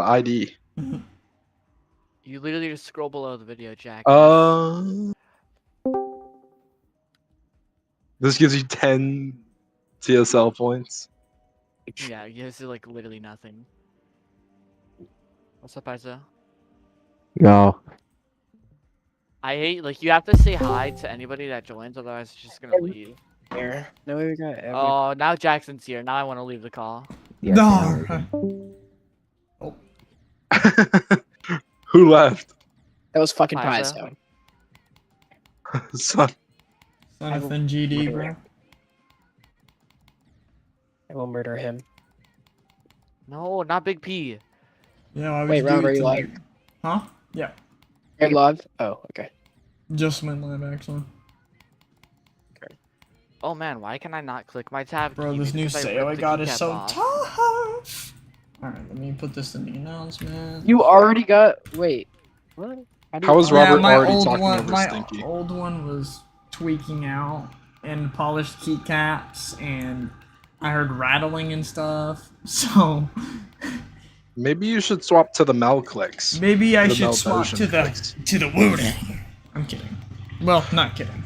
The ID. You literally just scroll below the video, Jack. This gives you 10 TSL points. Yeah, this is like literally nothing. What's up, Isa? Yo. I hate, like, you have to say hi to anybody that joins, otherwise it's just gonna leave. Here. No, we got every... Oh, now Jackson's here. Now I want to leave the call. Yes, No. Oh. Who left? That was fucking Paizo. Paizo. Son. Jonathan GD, bro. I will murder him. No, not Big P. Yeah, I was Wait, Rob, are you doing live? tonight. Huh? Yeah. You're live? Oh, okay. Just went live, actually. Oh man, why can I not click my tab? Bro, key? this new Because sale I ripped the got is keycap so off. tough. Alright, let me put this in the announcement. You already got... Wait. What? How was Yeah, Robert my already old talking one, over my Stinky? old one was tweaking out and polished keycaps, and I heard rattling and stuff. So Maybe you should swap to the Mel clicks. maybe I The should swap Melpotion to the clicks. Wu-Tang. I'm kidding. Well, not kidding.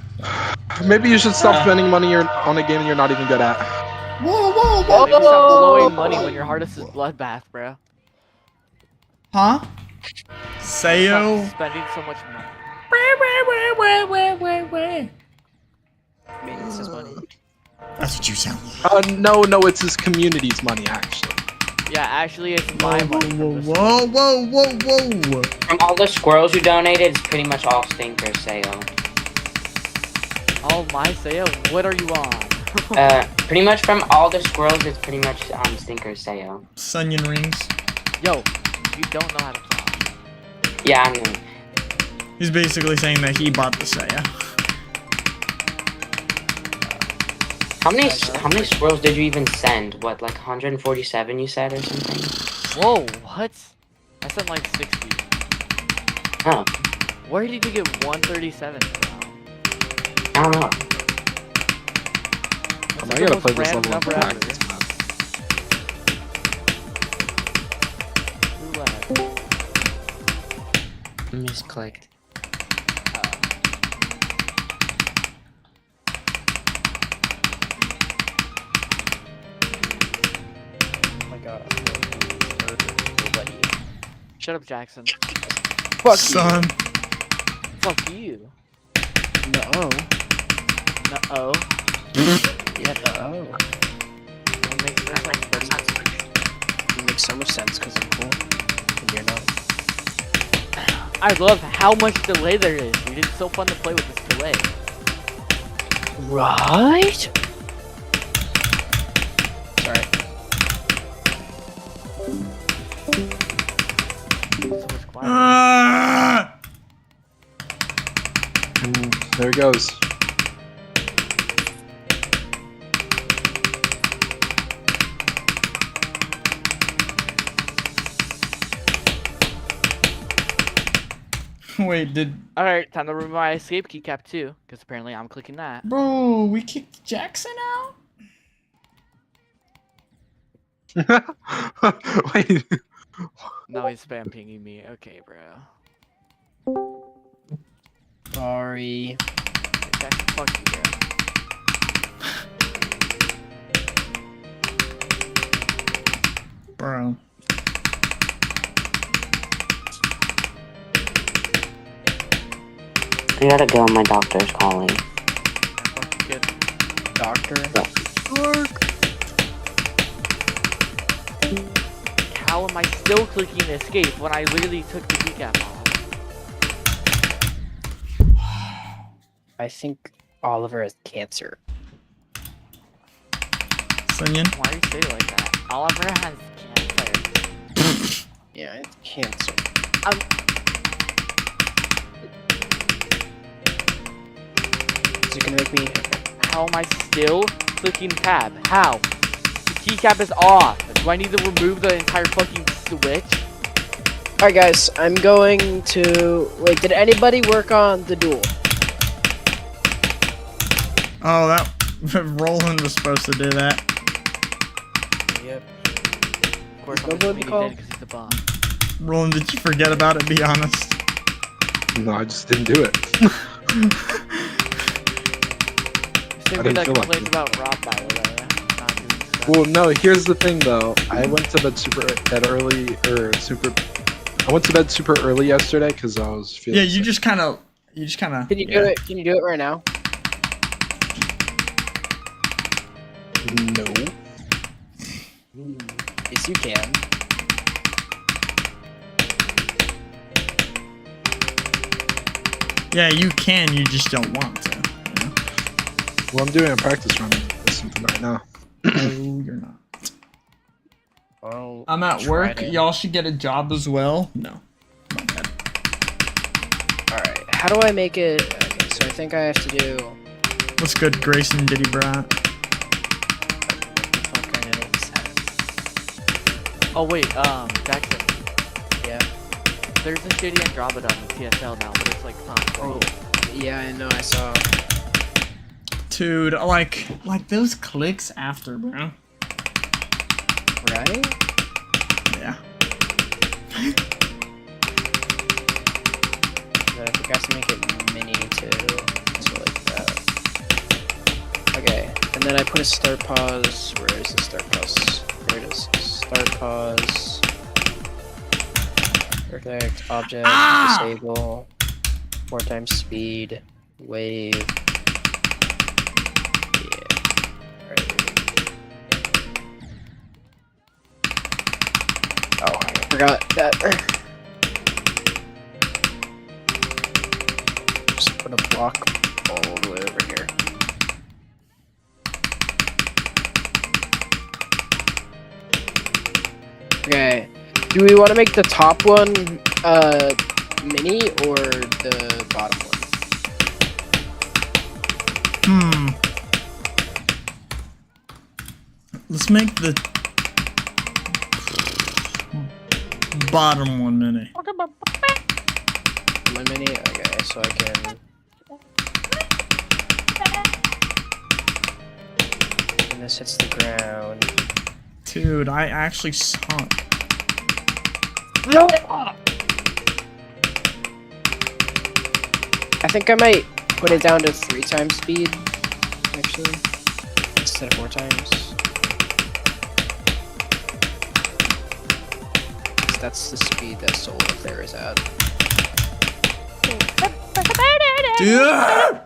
Maybe you should stop spending money on a game you're not even good at. Whoa, whoa, Maybe stop blowing money when your hardest is Bloodbath, bro. Huh? Stop Sayo. spending so much money. Maintenance is money. That's what you sound like. No, it's his community's money, actually. Yeah, actually, it's my money. Whoa, from this. whoa, whoa, whoa, whoa. From all the squirrels who donated, it's pretty much all Stinker sale. Oh my sale, what are you on? Pretty much from all the squirrels, it's pretty much Stinker sale. Sunyon rings. Yo, you don't know how to talk. Yeah, I know. He's basically saying that he bought the Saya. How many squirrels did you even send? What, like 147 you said or something? Whoa, what? I sent like 60. Oh, Where did you get 137 from? I don't know. I That's gotta the play most this random level of number ever. practice, man. Who left? Misclicked. Oh my god. Nobody. Shut up, Jackson. Fuck Son. Fuck you. you. No. No-oh. Yeah, no. That makes no sense. It makes so much sense because I'm cool. And you're not. I love how much delay there is, dude. It's so fun to play with this delay. Right? Sorry. So much quiet. Ah! There it goes. Wait, did Alright, time to remove my escape keycap too, because apparently I'm clicking that. bro? We kicked Jackson out. Wait. Now he's spam pinging me. Okay, bro. Sorry. Jackson, fuck you, bro. Bro. I gotta go, my doctor's calling. Fuck you, kid. Doctor. How am I still clicking escape when I literally took the keycap off? I think Oliver has cancer. Sunyon. Why do you say it like that? Oliver has cancer. Yeah, it's cancer. Is it gonna make me... How am I still clicking tab? How? The keycap is off. Do I need to remove the entire fucking switch? Alright guys, I'm going to... Wait, did anybody work on the duel? Oh, that Roland was supposed to do that. Yep. Of course, Is I'm nobody assuming he called? did because he's a bot. Roland, did you forget about it? Be honest. No, I just didn't do it. Same I way didn't that feel like complains it. about Rob, by the way. Not doing stuff. Well, no. Here's the thing, though. I went to bed super early yesterday because I was feeling. Yeah, you sick. just kind of. Can you do it? Can you do it right now? No. Yes, you can. Yeah, you can. You just don't want to. You know? Well, I'm doing a practice run or something right now. No, you're not. Well, I'm at try work. to. Y'all should get a job as well. No. My bad. Alright, how do I make it? Okay, so I think I have to do. What's good, Grayson Diddy Brat? What kind of is that? Oh wait, Jackson. Yeah. There's a shitty Andromeda on the PSL now, but it's like not Oh, great. yeah, I know. I saw. Dude, like those clicks after, bro. Right? Yeah. But I forgot to make it mini too. So like that. Okay, and then I put a start pause. Where is the start pause? There it is. Start pause. Perfect. Object. Disable. 4 times speed. Wave. Yeah. Right. Oh, I forgot that. Just put a block all the way over here. Okay. Do we want to make the top one mini or the bottom one? Let's make the bottom one mini. One mini? Okay, so I can. And this hits the ground. Dude, I actually sunk. No! I think I might put it down to 3 times speed, actually, instead of 4 times. 'Cause that's the speed that Soul Affair is at. Dude!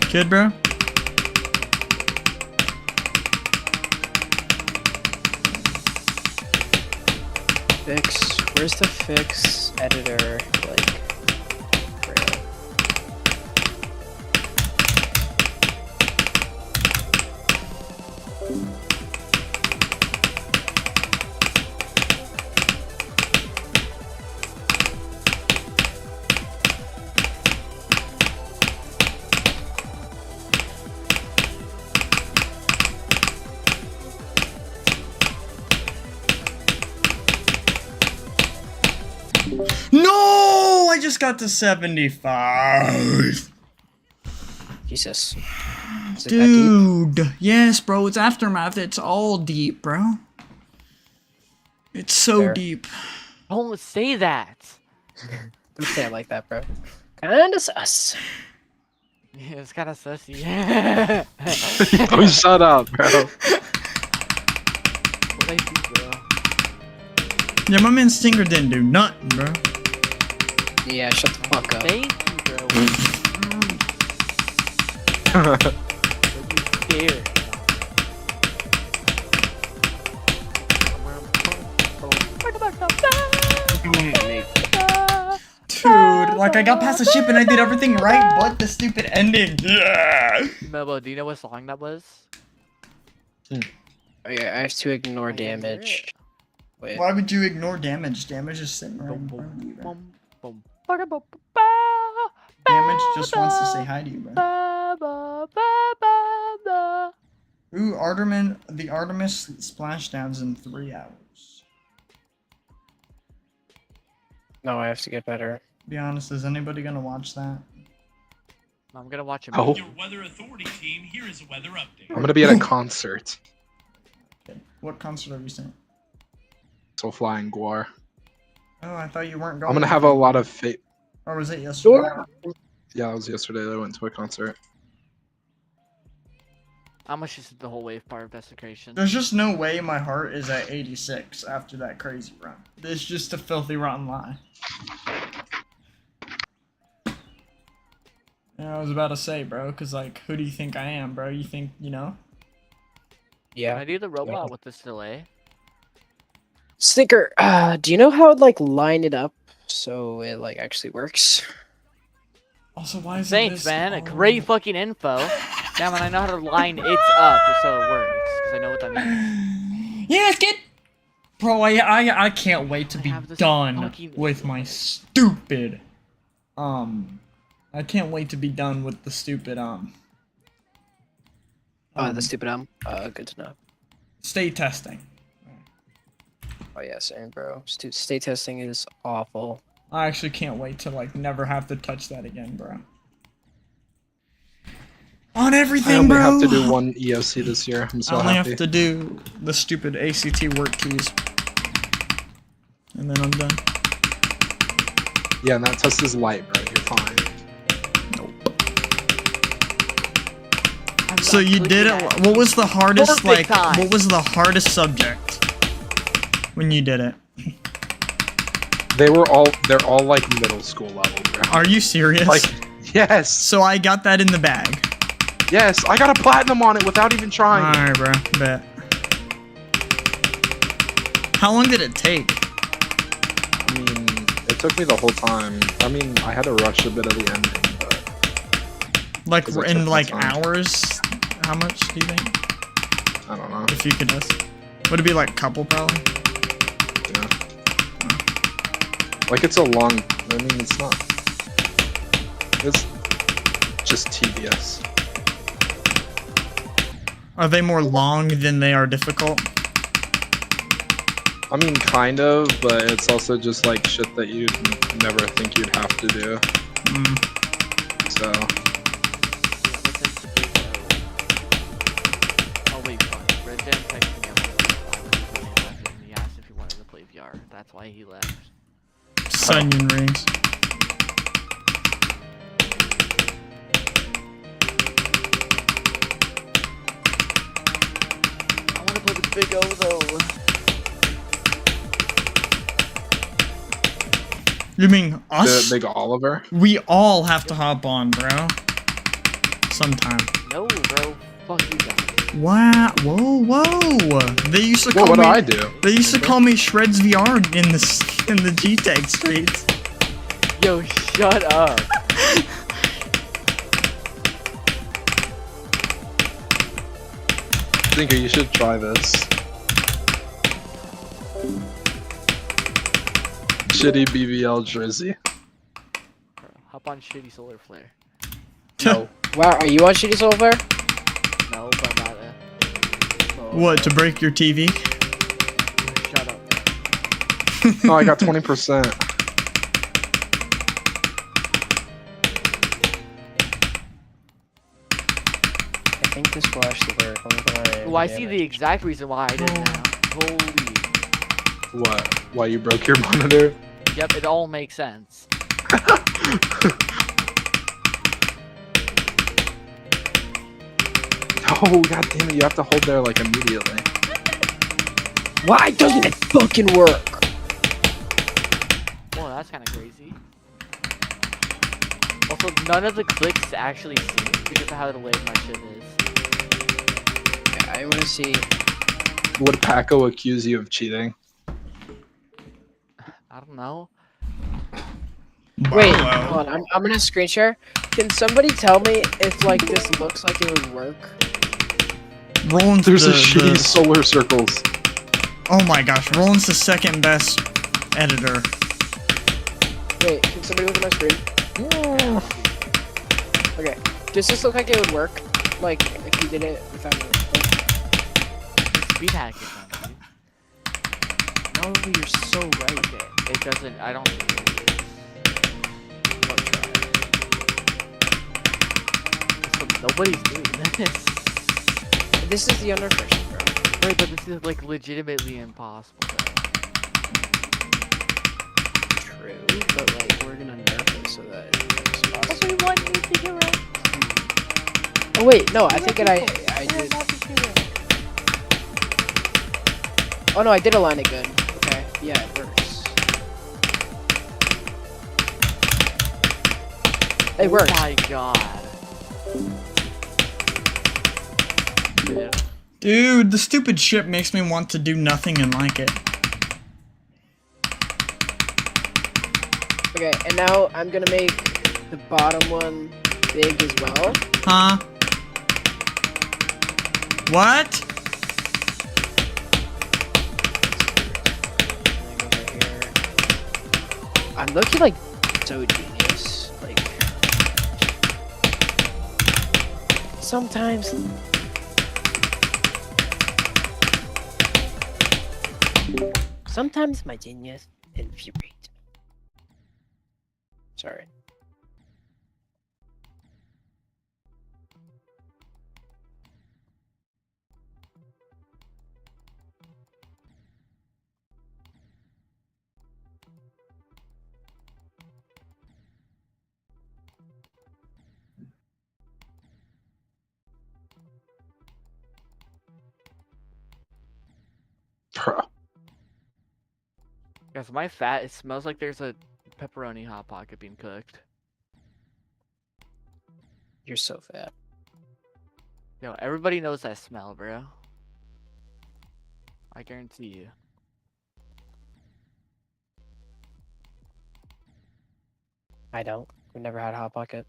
Kid, bro? Fix. Where's the fix editor? Like, where? No! I just got to 75. Jesus. Is it that deep? Dude. Yes, bro. It's Aftermath. It's all deep, bro. It's so Fair. deep. Don't say that. Don't say it like that, bro. Kinda sus. Yeah, it's kind of sussy. Oh, shut up, bro. What I do, bro? Yeah, my man Stinger didn't do nothing, bro. Yeah, shut the fuck up. Thank you, bro. Don't you dare. Dude, like I got past the ship and I did everything right, but the stupid ending. Yeah. Melbo, do you know what song that was? Oh yeah, I have to ignore damage. Wait. Why would you ignore damage? Damage is sitting right in Boom, front of you, bro. boom, boom, boom. Damage just wants to say hi to you, bro. Ooh, the Artemis splashdown's in 3 hours. No, I have to get better. Be honest, is anybody gonna watch that? I'm gonna watch a Oh. movie. Your weather authority team, here is a weather update. I'm gonna be at a concert. What concert are you saying? So flying Guar. Oh, I thought you weren't going. I'm gonna have a lot of faith. Or was it yesterday? Yeah, it was yesterday that I went to a concert. How much is the whole wave part of desecration? There's just no way my heart is at 86 after that crazy run. It's just a filthy rotten lie. Yeah, I was about to say, bro, because, like, who do you think I am, bro? You think, you know? Can Yeah. I do the robot with this delay? Stinker, do you know how to like line it up so it like actually works? Also, why is Thanks, man. Great fucking info. Damn it, I know how to line it up just so it works. Because I know what that means. Yes, kid! Bro, I can't wait to I be have this done fucking- with my stupid, I can't wait to be done with the stupid, The stupid good to know. state testing. Oh yeah, same, bro. State testing is awful. I actually can't wait to, like, never have to touch that again, bro. On I everything, only bro! have to do one EOC this year. I'm I so only happy. have to do the stupid ACT work keys. And then I'm done. Yeah, and that test is light, bro. You're fine. I'm So not you did clicking it. that. What was the hardest, Perfect like, time. what was the hardest subject when you did it? They're all like middle school level, bro. Are you serious? Like, yes, So I got that in the bag. yes, I got a platinum on it without even trying. Alright, bro. Bet. How long did it take? I mean, it took me the whole time. I mean, I had to rush a bit at the ending, but Like, 'Cause it in, took me like, time. hours? How much do you think? I don't know. If you could guess. Would it be, like, couple, probably? Yeah. Like, it's a long. I mean, it's not. It's just tedious. Are they more long than they are difficult? I mean, kind of, but it's also just like shit that you'd never think you'd have to do. Mm. So, Oh wait, fuck. Red Dead texted me and he asked if he wanted to play VR. That's why he left. Sunyon rings. I want to play with Big O though. You mean the us? big Oliver. We all have to hop on, bro. Sometime. No, bro. Fuck you guys. Wow! Whoa! Whoa! They used to Well, call what me. do I do? They used to call me Shreds VR in the G-Tag streets. Yo, shut up. Thinker, you should try this. Shitty BBL jersey. Hop on shitty solar flare. No. Wow, are you on Shitty Solar? No, but I'm not What, to break your TV? Shut up. Oh, I got 20%. I think this will actually work. I'm gonna Oh, I see the exact reason why I did it now. Holy. What? Why you broke your monitor? Yep, it all makes sense. Oh, god damn it, you have to hold there like immediately. Why doesn't it fucking work? Well, that's kind of crazy. Also, none of the clicks actually sync because of how delayed my shit is. Yeah, I wanna see. Would Paco accuse you of cheating? I don't know. Wait, Wow. hold on. I'm gonna screen share. Can somebody tell me if like this looks like it would work? Roland's There's the, a shitty the- solar circles. Oh my gosh, Roland's the second best editor. Wait, can somebody look at my screen? Okay. Does this look like it would work? Like if you did it without me? Speed hack or something. No, you're so right. Okay, it doesn't. I don't think it is. Nobody's doing this. This is the under pressure, bro. Right, but this is like legitimately impossible. True, but like we're gonna nerf it so that it's possible. Everyone needs to do it. Oh wait, no, I think I did. Oh no, I did align it good. Okay, yeah, it works. It works. Oh my god. Yeah. Dude, the stupid ship makes me want to do nothing and like it. Okay, and now I'm gonna make the bottom one big as well. Huh? What? Over here. I'm looking like so genius. Like sometimes. Sometimes my genius infuriates me. Sorry. Bruh. Guys, my fat, it smells like there's a pepperoni hot pocket being cooked. You're so fat. Yo, everybody knows that smell, bro. I guarantee you. I don't. We've never had a hot pocket.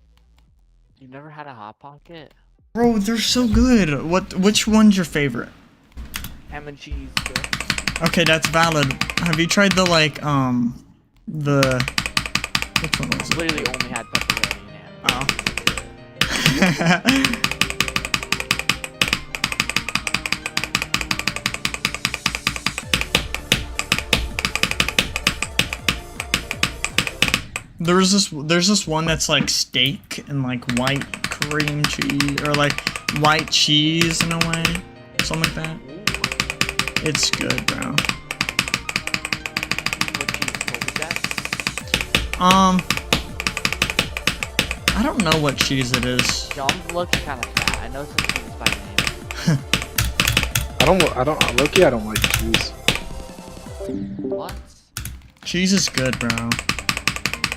You never had a hot pocket? Bro, they're so good. Which one's your favorite? Ham and cheese, bro. Okay, that's valid. Have you tried the which one was it? Literally only had pepperoni and ham. Oh. There's this one that's like steak and like white cream cheese or like white cheese in a way, something like that. It's good, bro. What cheese? What was that? I don't know what cheese it is. Yo, I'm looking kind of fat. I know some cheese by name. I don't, Loki, I don't like cheese. What? Cheese is good, bro.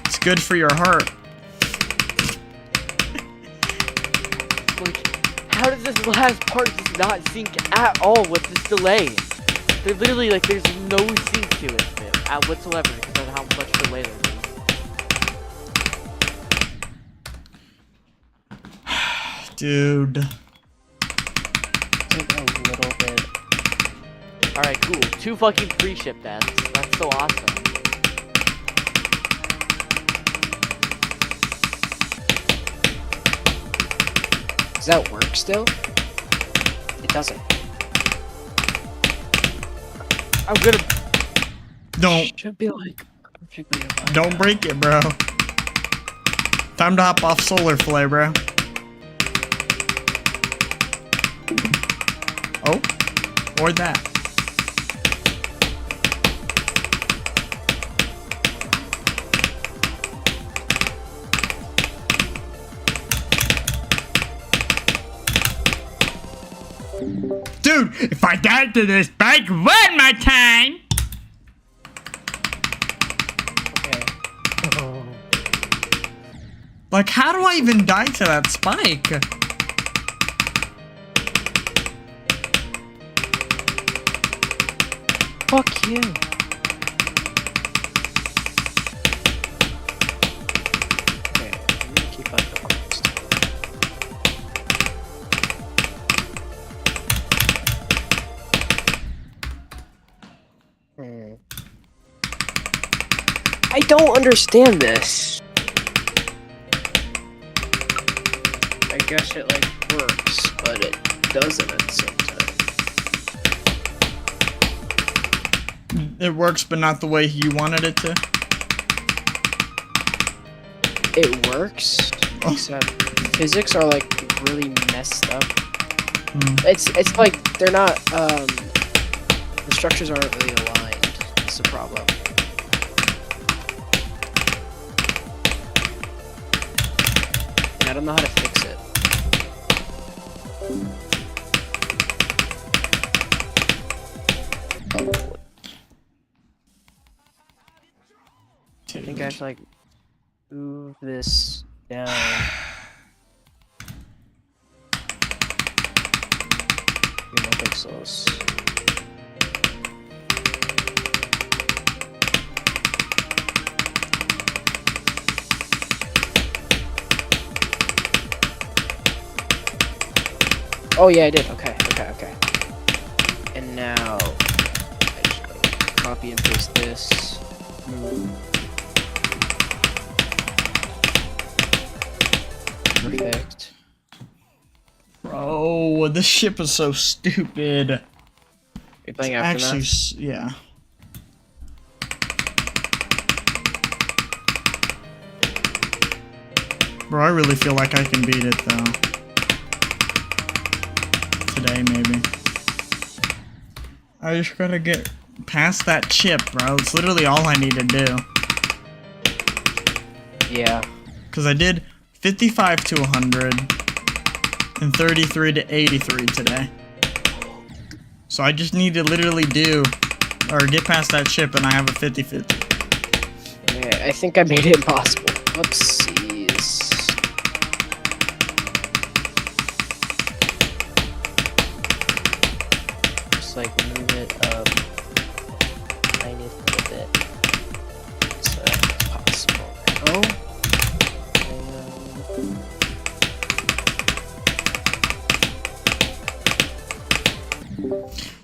It's good for your heart. Like, how does this last part just not sync at all with this delay? They're literally like, there's no sync to it whatsoever because of how much delay there is. Dude. Like a little bit. Alright, cool. 2 fucking free ship deaths. That's so awesome. Does that work still? It doesn't. I'm gonna. Should be like perfectly aligned. Don't break it, bro. Time to hop off Solar Flare, bro. Oh, or that. Dude, if I die to this bike one more time. Okay. Like, how do I even die to that spike? Fuck you. Okay, I'm gonna keep on going. I don't understand this. I guess it like works, but it doesn't at the same time. It works, but not the way you wanted it to. It works, except physics are like really messed up. Hmm. It's like they're not the structures aren't really aligned. That's the problem. And I don't know how to fix it. Oh, I think I have to like move this down. Few more pixels. Oh yeah, I did. Okay. And now I just gotta copy and paste this. Perfect. Bro, this ship is so stupid. You're playing Actually, Aftermath? yeah. Bro, I really feel like I can beat it though. Today, maybe. I just gotta get past that chip, bro. It's literally all I need to do. Yeah. Because I did 55 to 100 and 33 to 83 today. So I just need to literally do, or get past that chip and I have a 50-50. Okay, I think I made it impossible. Oopsies. Just like move it up tiny little bit. So it's possible. Oh.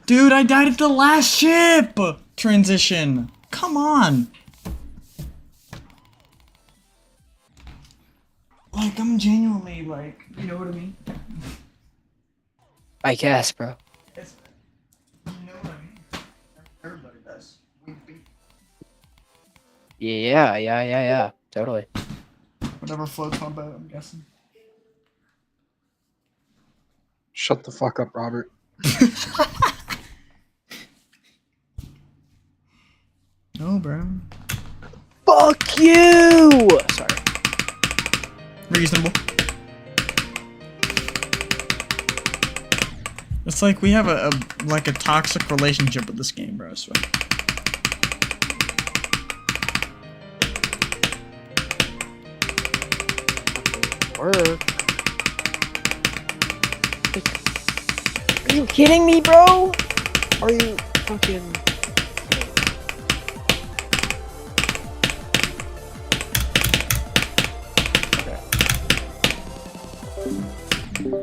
Dude, I died at the last ship! Transition. Come on. Like, I'm genuinely, like, you know what I mean? I guess, bro. You know what I mean? Everybody does. Yeah. Totally. Whatever floats my boat, I'm guessing. Shut the fuck up, Robert. No, bro. Fuck you! Sorry. Reasonable. It's like we have a toxic relationship with this game, bro. I swear. Work. Are you kidding me, bro? Are you fucking...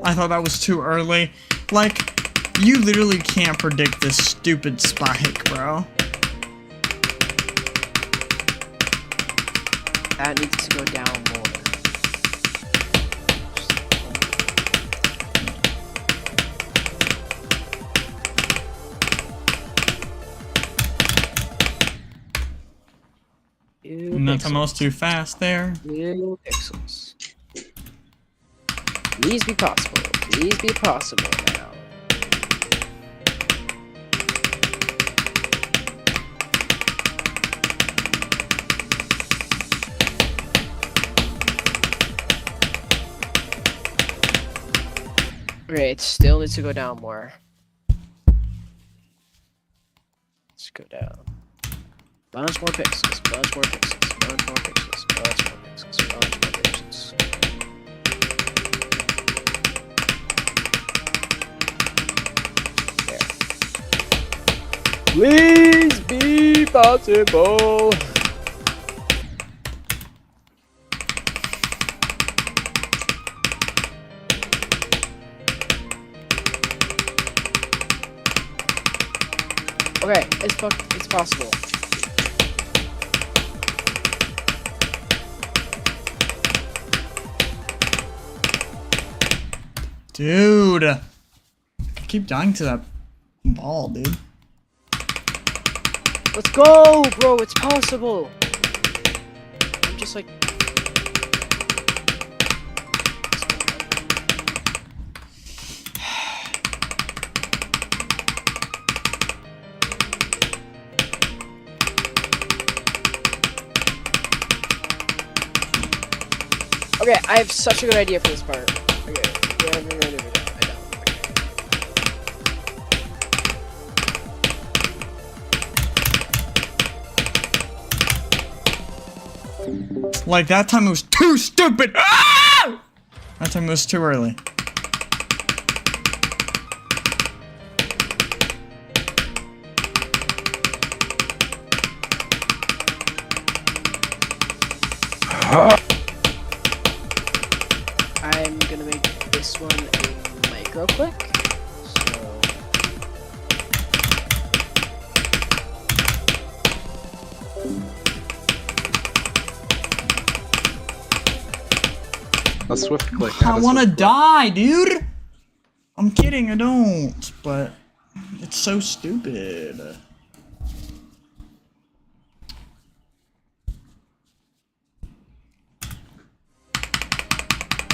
I thought that was too early. Like, you literally can't predict this stupid spike, bro. That needs to go down more. Not the most too fast there. Little pixels. Please be possible. Please be possible now. Okay, it still needs to go down more. Let's go down. Bunch more pixels, bunch more pixels, bunch more pixels, bunch more pixels, bunch more pixels. There. Please be possible. Okay, it's possible. Dude. I keep dying to that ball, dude. Let's go, bro, it's possible. I'm just like... Okay, I have such a good idea for this part. Okay, I don't. Okay. Like that time it was too stupid. Ah! That time it was too early. I'm gonna make this one a micro click. So A swift click. I wanna die, dude! I'm kidding, I don't, but it's so stupid.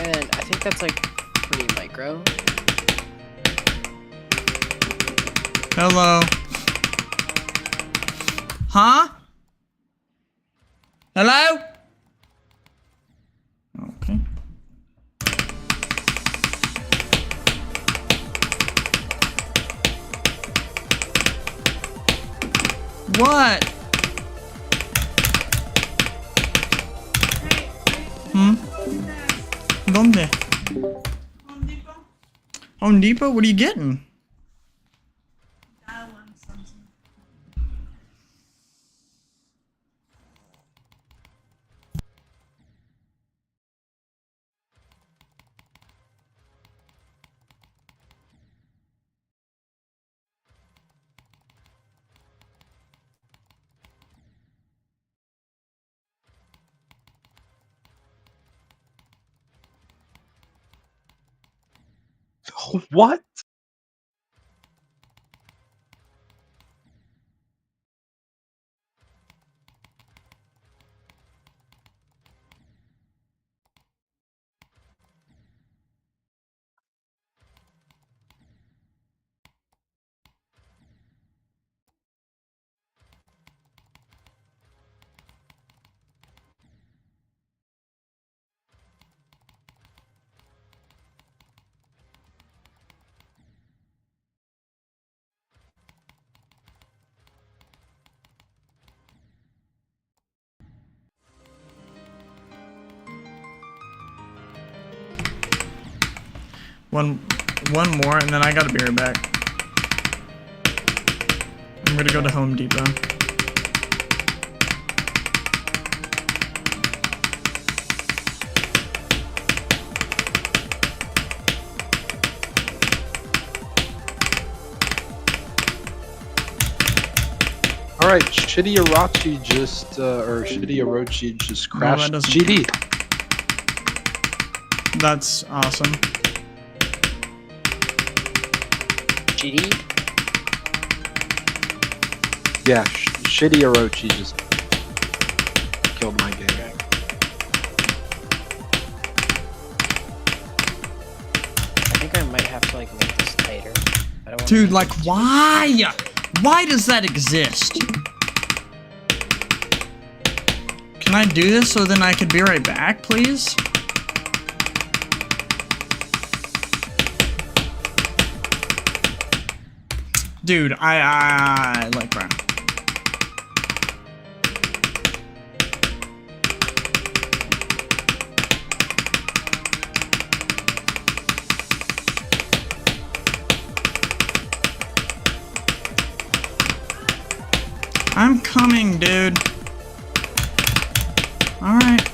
and I think that's like pretty micro. Hello? Huh? Hello? Okay. What? ¿Dónde? Home Depot? What are you getting? What? One more, and then I gotta be right back. I'm gonna go to Home Depot. Alright, Shitty Orochi just, or Shitty Orochi just No, crashed that doesn't GD. That's awesome. GD? Yeah, Shitty Orochi just killed my game. I think I might have to like make this tighter. I don't wanna Dude, make like, it- why? Why does that exist? Can I do this so then I could be right back, please? Dude, I like brown. I'm coming, dude. Alright.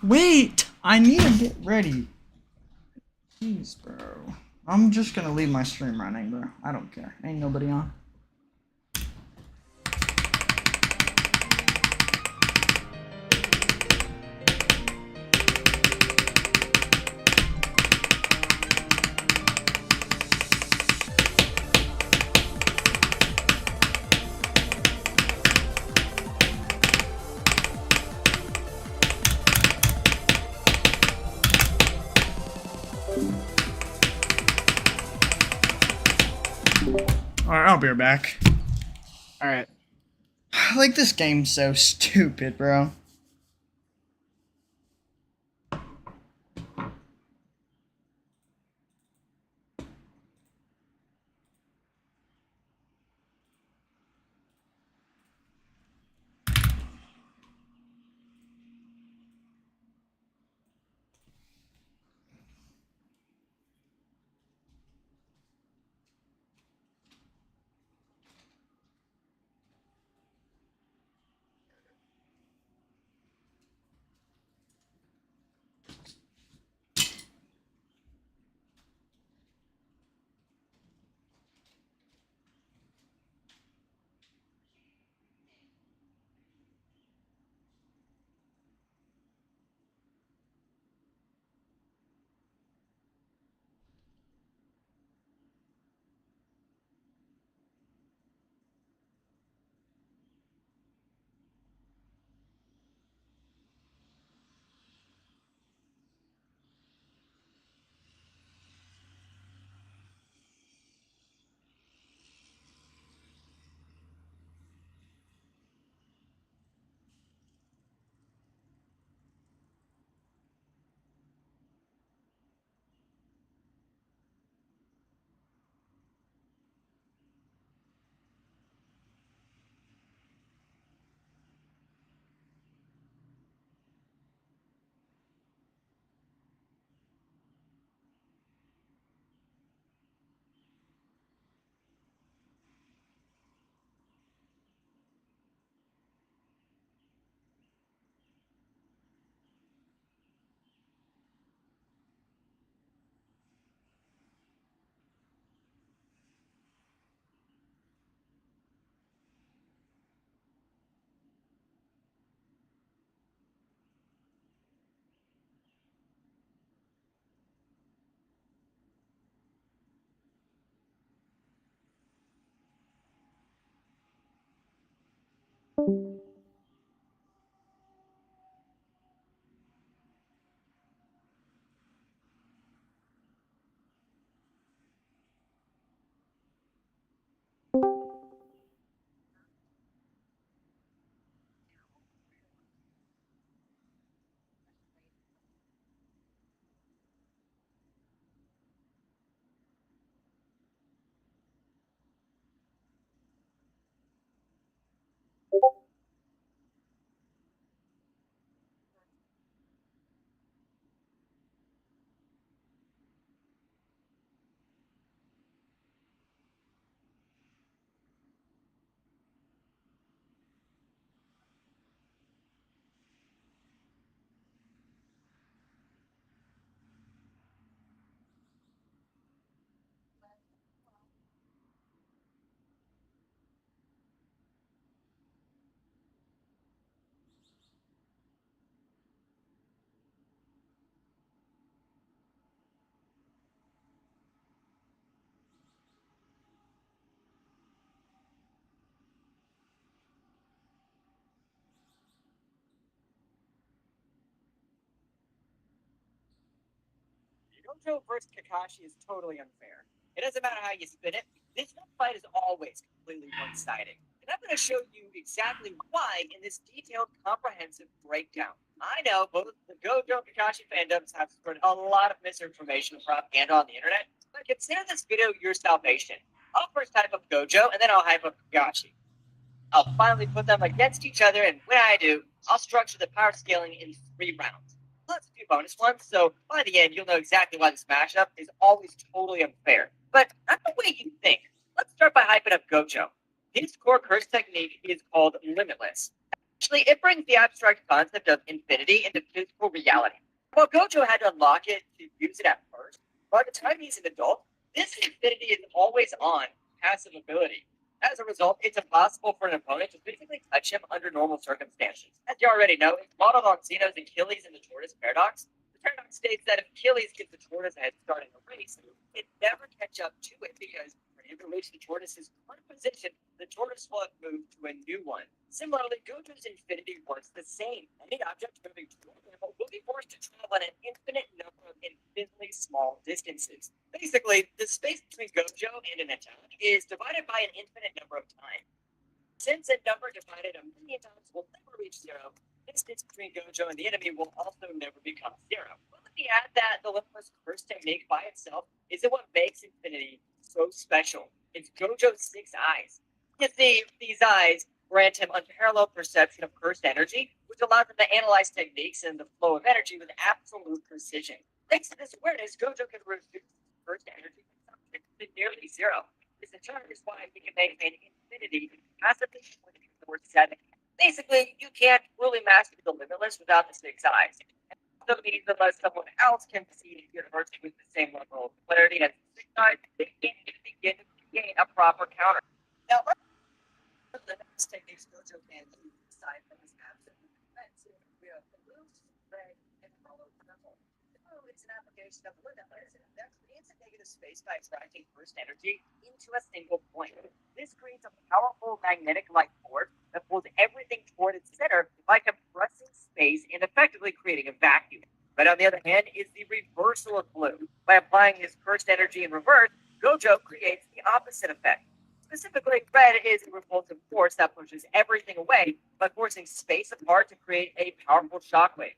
Wait! I need to get ready. Jeez, bro. I'm just gonna leave my stream running, bro. I don't care. Ain't nobody on. Alright, I'll be right back. Alright. Like, this game's so stupid, bro. Gojo versus Kakashi is totally unfair. It doesn't matter how you spin it. This fight is always completely one-sided. And I'm going to show you exactly why in this detailed, comprehensive breakdown. I know both the Gojo and Kakashi fandoms have spread a lot of misinformation and propaganda on the internet, but consider this video your salvation. I'll first hype up Gojo, and then I'll hype up Kakashi. I'll finally put them against each other, and when I do, I'll structure the power scaling in 3 rounds. Plus a few bonus ones, so by the end, you'll know exactly why this mashup is always totally unfair. But not the way you think. Let's start by hyping up Gojo. His core curse technique is called Limitless. Actually, it brings the abstract concept of infinity into physical reality. While Gojo had to unlock it to use it at first, by the time he's an adult, this infinity is always on, passive ability. As a result, it's impossible for an opponent to physically touch him under normal circumstances. As you already know, it's modeled on Zeno's Achilles and the Tortoise paradox. The paradox states that if Achilles gives the tortoise a head start in a race, it never catch up to it because for him to reach the tortoise's current position, the tortoise will have moved to a new one. Similarly, Gojo's infinity works the same. Any object moving toward him will be forced to travel at an infinite number of infinitely small distances. Basically, the space between Gojo and an attack is divided by an infinite number of times. Since a number divided a million times will never reach 0, distance between Gojo and the enemy will also never become 0. But let me add that the Limitless Curse technique by itself isn't what makes Infinity so special. It's Gojo's 6 eyes. You see, these eyes grant him unparalleled perception of cursed energy, which allows him to analyze techniques and the flow of energy with absolute precision. Thanks to this awareness, Gojo can reduce cursed energy consumption to nearly 0. This in turn is why we can maintain infinity passively 24/7. Basically, you can't really master the Limitless without the 6 eyes. And also means unless someone else can see the universe with the same level of clarity as the 6 eyes, they can't even begin to gain a proper counter. Now, the next techniques Gojo can use aside from his absolute defensive blue, red, and hollow purple. Blue is an application of Limitless that creates a negative space by attracting burst energy into a single point. This creates a powerful magnetic-like force that pulls everything toward its center by compressing space and effectively creating a vacuum. But on the other hand is the reversal of blue. By applying his cursed energy in reverse, Gojo creates the opposite effect. Specifically, red is a repulsive force that pushes everything away by forcing space apart to create a powerful shockwave.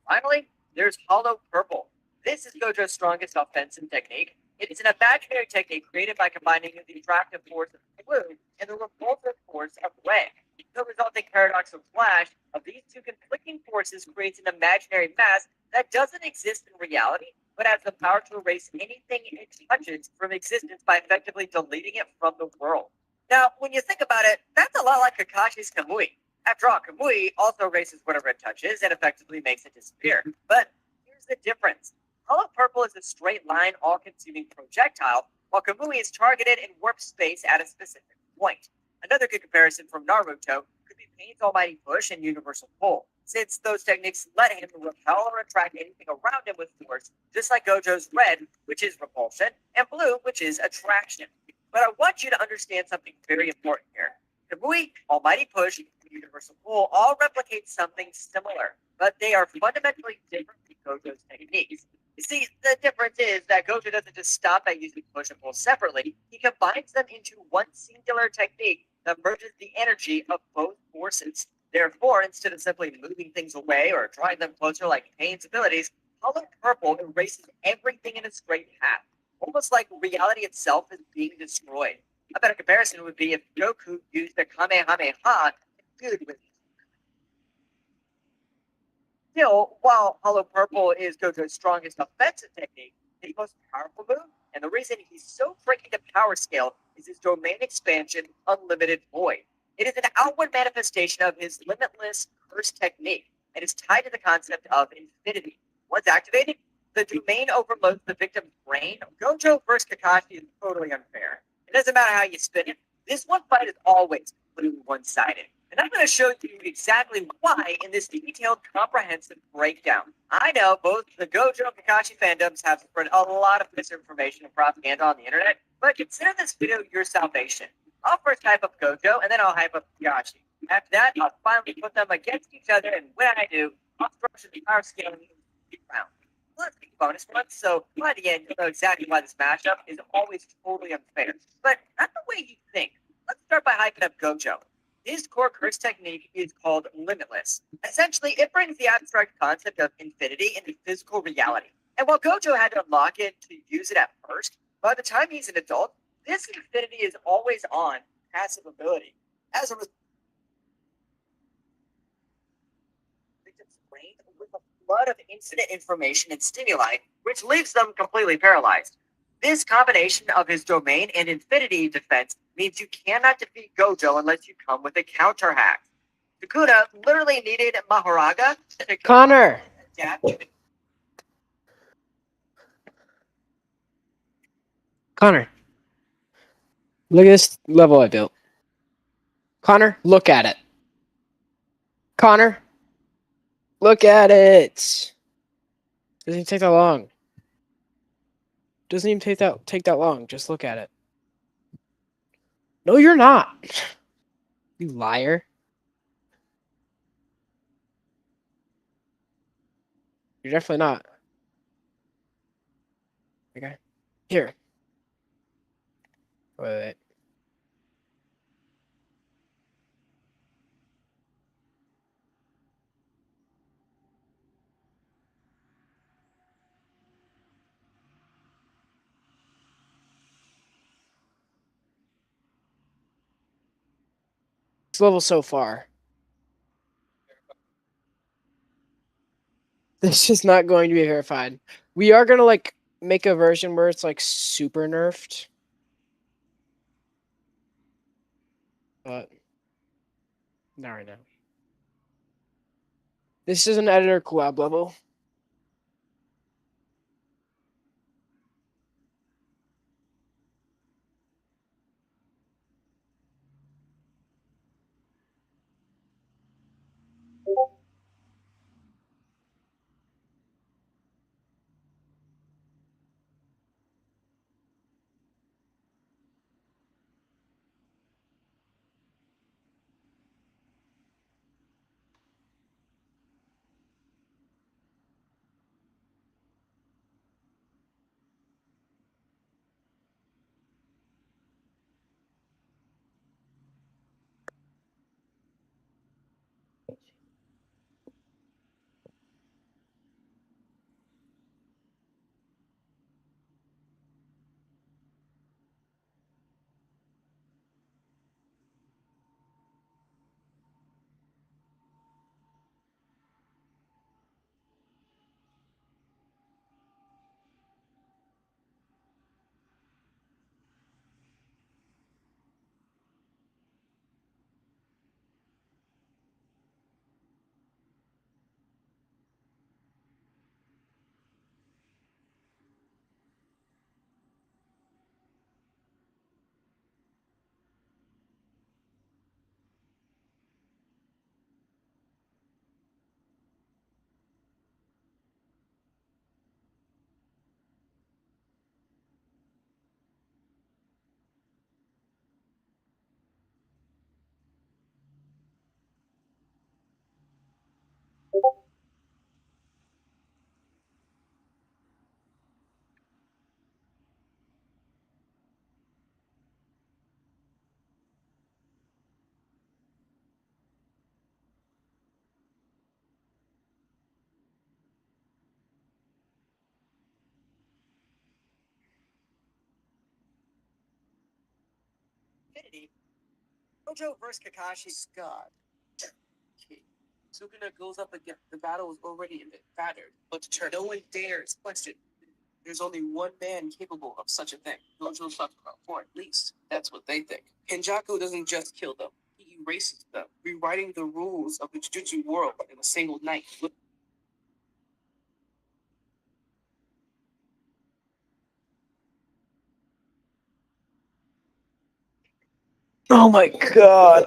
Finally, there's hollow purple. This is Gojo's strongest offensive technique. It is an imaginary technique created by combining the attractive force of blue and the repulsive force of red. The resulting paradox of Flash of these two conflicting forces creates an imaginary mass that doesn't exist in reality, but has the power to erase anything it touches from existence by effectively deleting it from the world. Now, when you think about it, that's a lot like Kakashi's Kamui. After all, Kamui also erases whatever it touches and effectively makes it disappear. But here's the difference. Hollow purple is a straight line, all-consuming projectile, while Kamui is targeted and warps space at a specific point. Another good comparison from Naruto could be Pain's Almighty Push and Universal Pull, since those techniques let him repel or attract anything around him with force, just like Gojo's red, which is repulsion, and blue, which is attraction. But I want you to understand something very important here. Kamui, Almighty Push, universal rule all replicate something similar, but they are fundamentally different from Gojo's techniques. You see, the difference is that Gojo doesn't just stop at using push and pull separately, he combines them into one singular technique that merges the energy of both forces. Therefore, instead of simply moving things away or drawing them closer like Pain's abilities, Color Purple erases everything in its straight path, almost like reality itself is being destroyed. A better comparison would be if Goku used the Kamehameha good with Still, while Hollow Purple is Gojo's strongest offensive technique, his most powerful move, and the reason he's so freaking to power scale, is his domain expansion, Unlimited Void. It is an outward manifestation of his limitless curse technique, and is tied to the concept of infinity. Once activated, the domain overloads the victim's brain. Gojo versus Kakashi is totally unfair. It doesn't matter how you spin it. This one fight is always completely one-sided. And I'm going to show you exactly why in this detailed, comprehensive breakdown. I know both the Gojo and Kakashi fandoms have spread a lot of misinformation and propaganda on the internet, but consider this video your salvation. I'll first hype up Gojo, and then I'll hype up Kakashi. After that, I'll finally put them against each other, and when I do, I'll structure the power scaling round. Let's take bonus ones, so by the end, you'll know exactly why this matchup is always totally unfair. But not the way you think. Let's start by hyping up Gojo. His core curse technique is called Limitless. Essentially, it brings the abstract concept of infinity into physical reality. And while Gojo had to unlock it to use it at first, by the time he's an adult, this infinity is always on passive ability. As a result, victims' brain with a flood of incident information and stimuli, which leaves them completely paralyzed. This combination of his domain and infinity defense means you cannot defeat Gojo unless you come with a counter hack. Sukuna literally needed Mahoraga to Connor! adapt to the Connor. Look at this level I built. Connor, look at it. Connor, look at it. Doesn't even take that long. Doesn't even take that long. Just look at it. No, you're not. You liar. You're definitely not. Okay. Here. Wait. This level so far. This is not going to be verified. We are gonna like make a version where it's like super nerfed. But not right now. This is an editor collab level. Gojo versus Kakashi. Scott. Sukuna goes up again. The battle is already battered, but determined. No one dares question. There's only one man capable of such a thing. Gojo Sakura, or at least that's what they think. Kenjaku doesn't just kill them; he erases them, rewriting the rules of the Jujutsu world in a single night. Oh my god.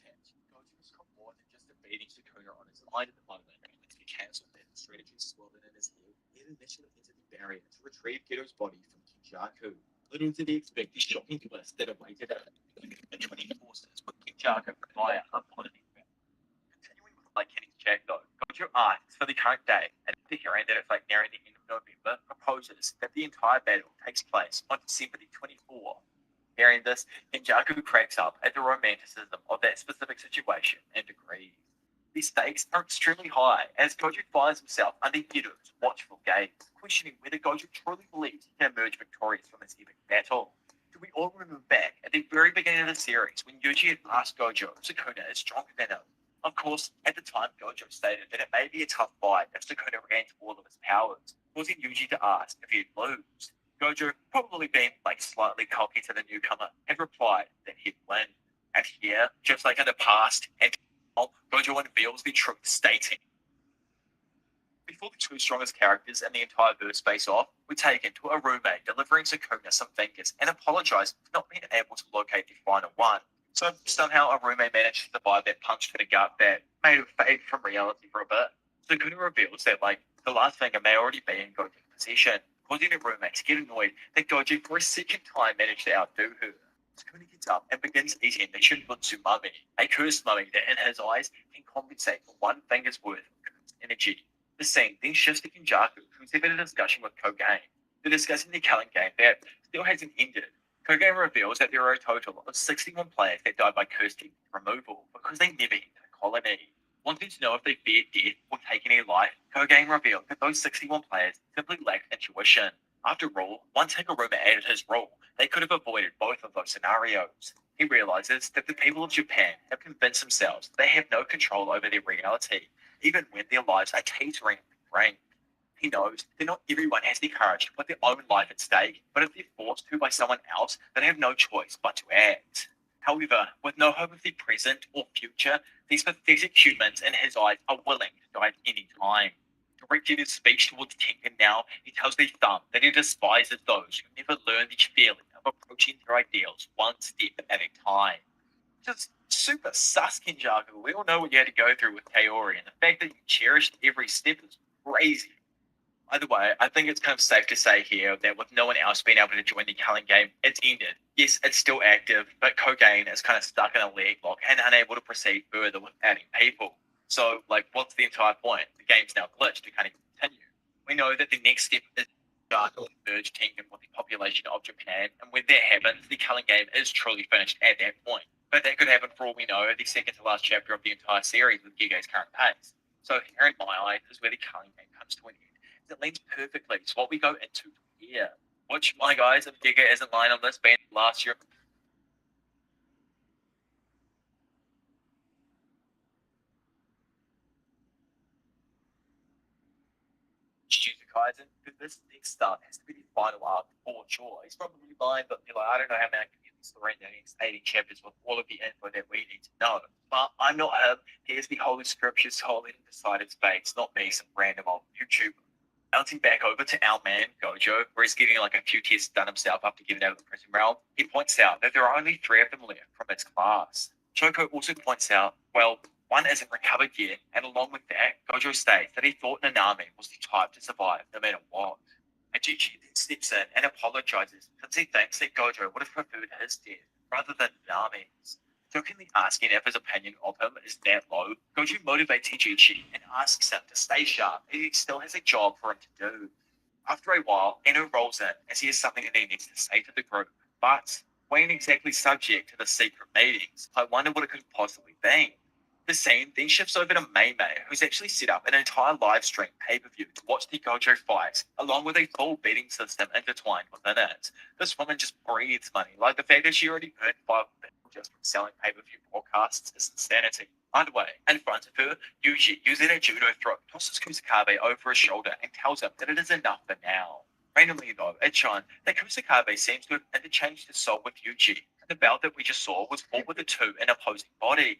attempt. Gojo has got more than just defeating Sukuna on his line at the moment. Let's be cancelled then. Strategy swirling in his head. He initially entered the barrier to retrieve Gedo's body from Kinjaku. Little did he expect the shocking twist that awaited him. The 20 forces with Kinjaku fire upon him. Continuing with like Kenny's chat though, Gojo asks for the current day, and after hearing that it's like nearing the end of November, proposes that the entire battle takes place on December the 24th. Hearing this, Kinjaku cracks up at the romanticism of that specific situation and agrees. The stakes are extremely high as Gojo finds himself under Gedo's watchful gaze, questioning whether Gojo truly believes he can emerge victorious from this epic battle. Do we all remember back at the very beginning of the series when Yuji had asked Gojo if Sukuna is stronger than him? Of course, at the time Gojo stated that it may be a tough fight if Sukuna regains all of his powers, causing Yuji to ask if he'd lose. Gojo, probably being like slightly cocky to the newcomer, had replied that he'd win. And here, just like in the past, and Gojo unveils the truth, stating, before the two strongest characters in the entire verse face off, we're taken to a roommate delivering Sukuna some fingers and apologizing for not being able to locate the final one. So somehow a roommate managed to survive that punch to the gut that made him fade from reality for a bit. Sukuna reveals that like the last finger may already be in Gojo's possession, causing the roommate to get annoyed that Gojo for a second time managed to outdo her. Sukuna gets up and begins eating the Shinbutsu mummy, a cursed mummy that in his eyes can compensate for one finger's worth of cursed energy. The scene then shifts to Kinjaku, who's having a discussion with Kogain. They're discussing the Culling game that still hasn't ended. Kogain reveals that there are a total of 61 players that died by cursed removal because they never entered the colony. Wanting to know if they feared death or taking a life, Kogain revealed that those 61 players simply lacked intuition. After all, once Higuruma added his rule, they could have avoided both of those scenarios. He realizes that the people of Japan have convinced themselves they have no control over their reality, even when their lives are teetering on the brink. He knows that not everyone has the courage to put their own life at stake, but if they're forced to by someone else, they have no choice but to act. However, with no hope of the present or future, these pathetic humans in his eyes are willing to die at any time. Directing his speech towards Tengen now, he tells the thumb that he despises those who never learn the feeling of approaching their ideals one step at a time. Just super sus, Kinjaku. We all know what you had to go through with Kaori, and the fact that you cherished every step is crazy. Either way, I think it's kind of safe to say here that with no one else being able to join the Culling game, it's ended. Yes, it's still active, but Kogain is kind of stuck in a leg lock and unable to proceed further with adding people. So, like, what's the entire point? The game's now glitched to kind of continue. We know that the next step is to merge Tengen with the population of Japan, and when that happens, the Culling game is truly finished at that point. But that could happen for all we know, the second to last chapter of the entire series with Gige's current pace. So here in my eyes is where the Culling game comes to an end. It leads perfectly to what we go into here. Which, my guys, if Giga isn't lying on this, being last year. Jujutsu Kaisen, because this next stuff has to be the final arc for sure. He's probably lying, but like, I don't know how many I can get this story in the next 80 chapters with all of the info that we need to know. But I'm not him. Here's the Holy Scriptures holding beside his face, not me, some random old YouTuber. Bouncing back over to our man, Gojo, where he's getting like a few tests done himself after getting out of the prison realm, he points out that there are only 3 of them left from his class. Choco also points out, well, one isn't recovered yet, and along with that, Gojo states that he thought Nanami was the type to survive no matter what. Ajichi then steps in and apologizes since he thinks that Gojo would have preferred his death rather than Nanami's. Jokingly asking if his opinion of him is that low, Gojo motivates Hijichi and asks him to stay sharp as he still has a job for him to do. After a while, Eno rolls in as he has something that he needs to say to the group, but we ain't exactly subject to the secret meetings. I wonder what it could possibly be. The scene then shifts over to Mei Mei, who's actually set up an entire live stream pay-per-view to watch the Gojo fights, along with a full betting system intertwined within it. This woman just breathes money, like the fact that she already earned 5 just from selling pay-per-view broadcasts is insanity. Either way, in front of her, Yuji, using a judo throw, tosses Kusakabe over his shoulder and tells him that it is enough for now. Randomly though, it shines that Kusakabe seems to have interchanged his soul with Yuji, and the bout that we just saw was fought with the two in opposing bodies.